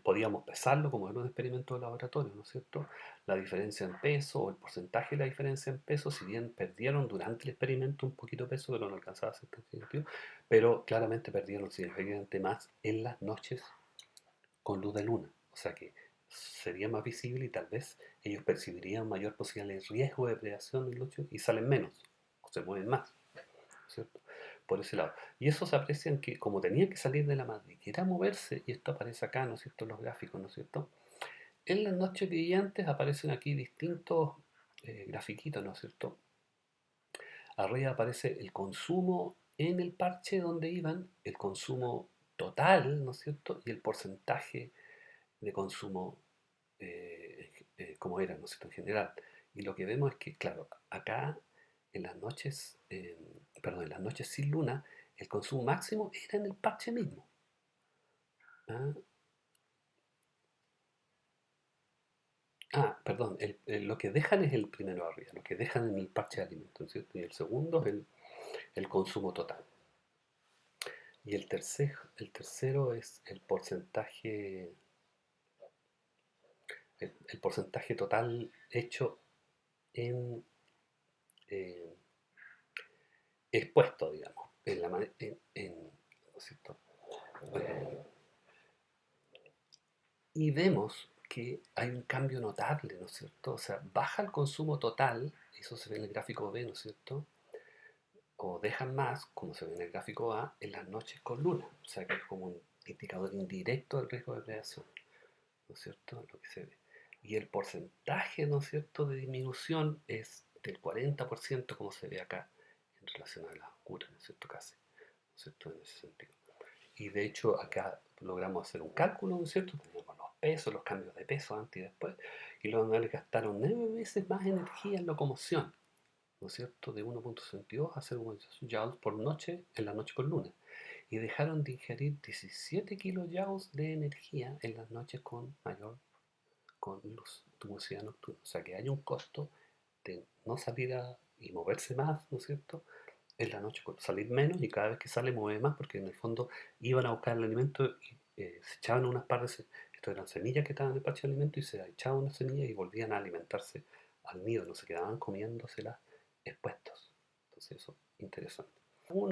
podíamos pesarlo como en un experimento de laboratorio, ¿no es cierto? La diferencia en peso o el porcentaje de la diferencia en peso, si bien perdieron durante el experimento un poquito de peso, pero no alcanzaba a ser tan significativo, pero claramente perdieron significativamente más en las noches con luz de luna. O sea que sería más visible y tal vez ellos percibirían mayor posible riesgo de predación en noche y salen menos o se mueven más, ¿cierto? Por ese lado. Y eso se aprecia en que como tenían que salir de la madriguera a moverse, y esto aparece acá, ¿no es cierto?, en los gráficos, ¿no es cierto? En las noches brillantes aparecen aquí distintos grafiquitos, ¿no es cierto? Arriba aparece el consumo en el parche donde iban, el consumo total, ¿no es cierto?, y el porcentaje de consumo como era, ¿no es cierto?, en general. Y lo que vemos es que, claro, acá en las noches, perdón, en las noches sin luna, el consumo máximo era en el parche mismo. Ah, perdón, lo que dejan es el primero arriba, lo que dejan en el parche de alimentos, ¿cierto? Y el segundo es el consumo total. Y el tercero es el porcentaje total hecho en eh, expuesto, digamos, ¿no es cierto? Eh, y vemos que hay un cambio notable, ¿no es cierto? O sea, baja el consumo total, eso se ve en el gráfico B, ¿no es cierto? O dejan más, como se ve en el gráfico A, en las noches con luna. O sea, que es como un indicador indirecto del riesgo de predación, ¿no es cierto? Lo que se ve. Y el porcentaje, ¿no es cierto?, de disminución es del 40%, como se ve acá, en relación a la oscura, ¿no es cierto? Casi, ¿no es cierto? En ese sentido. Y de hecho acá logramos hacer un cálculo, ¿no es cierto? Tenemos los pesos, los cambios de peso antes y después, y los animales gastaron 9 veces más energía en locomoción, ¿no es cierto? De 1,62 a 0,8 joules por noche en la noche con luna. Y dejaron de ingerir 17 kilojoules de energía en las noches con luz, luminosidad nocturna. O sea que hay un costo de no salir y moverse más, ¿no es cierto? En la noche, salir menos y cada vez que sale mueve más porque en el fondo iban a buscar el alimento y se echaban unas partes, esto eran semillas que estaban en el parche de alimento y se echaban unas semillas y volvían a alimentarse al nido, no se quedaban comiéndoselas expuestos. Entonces eso, interesante.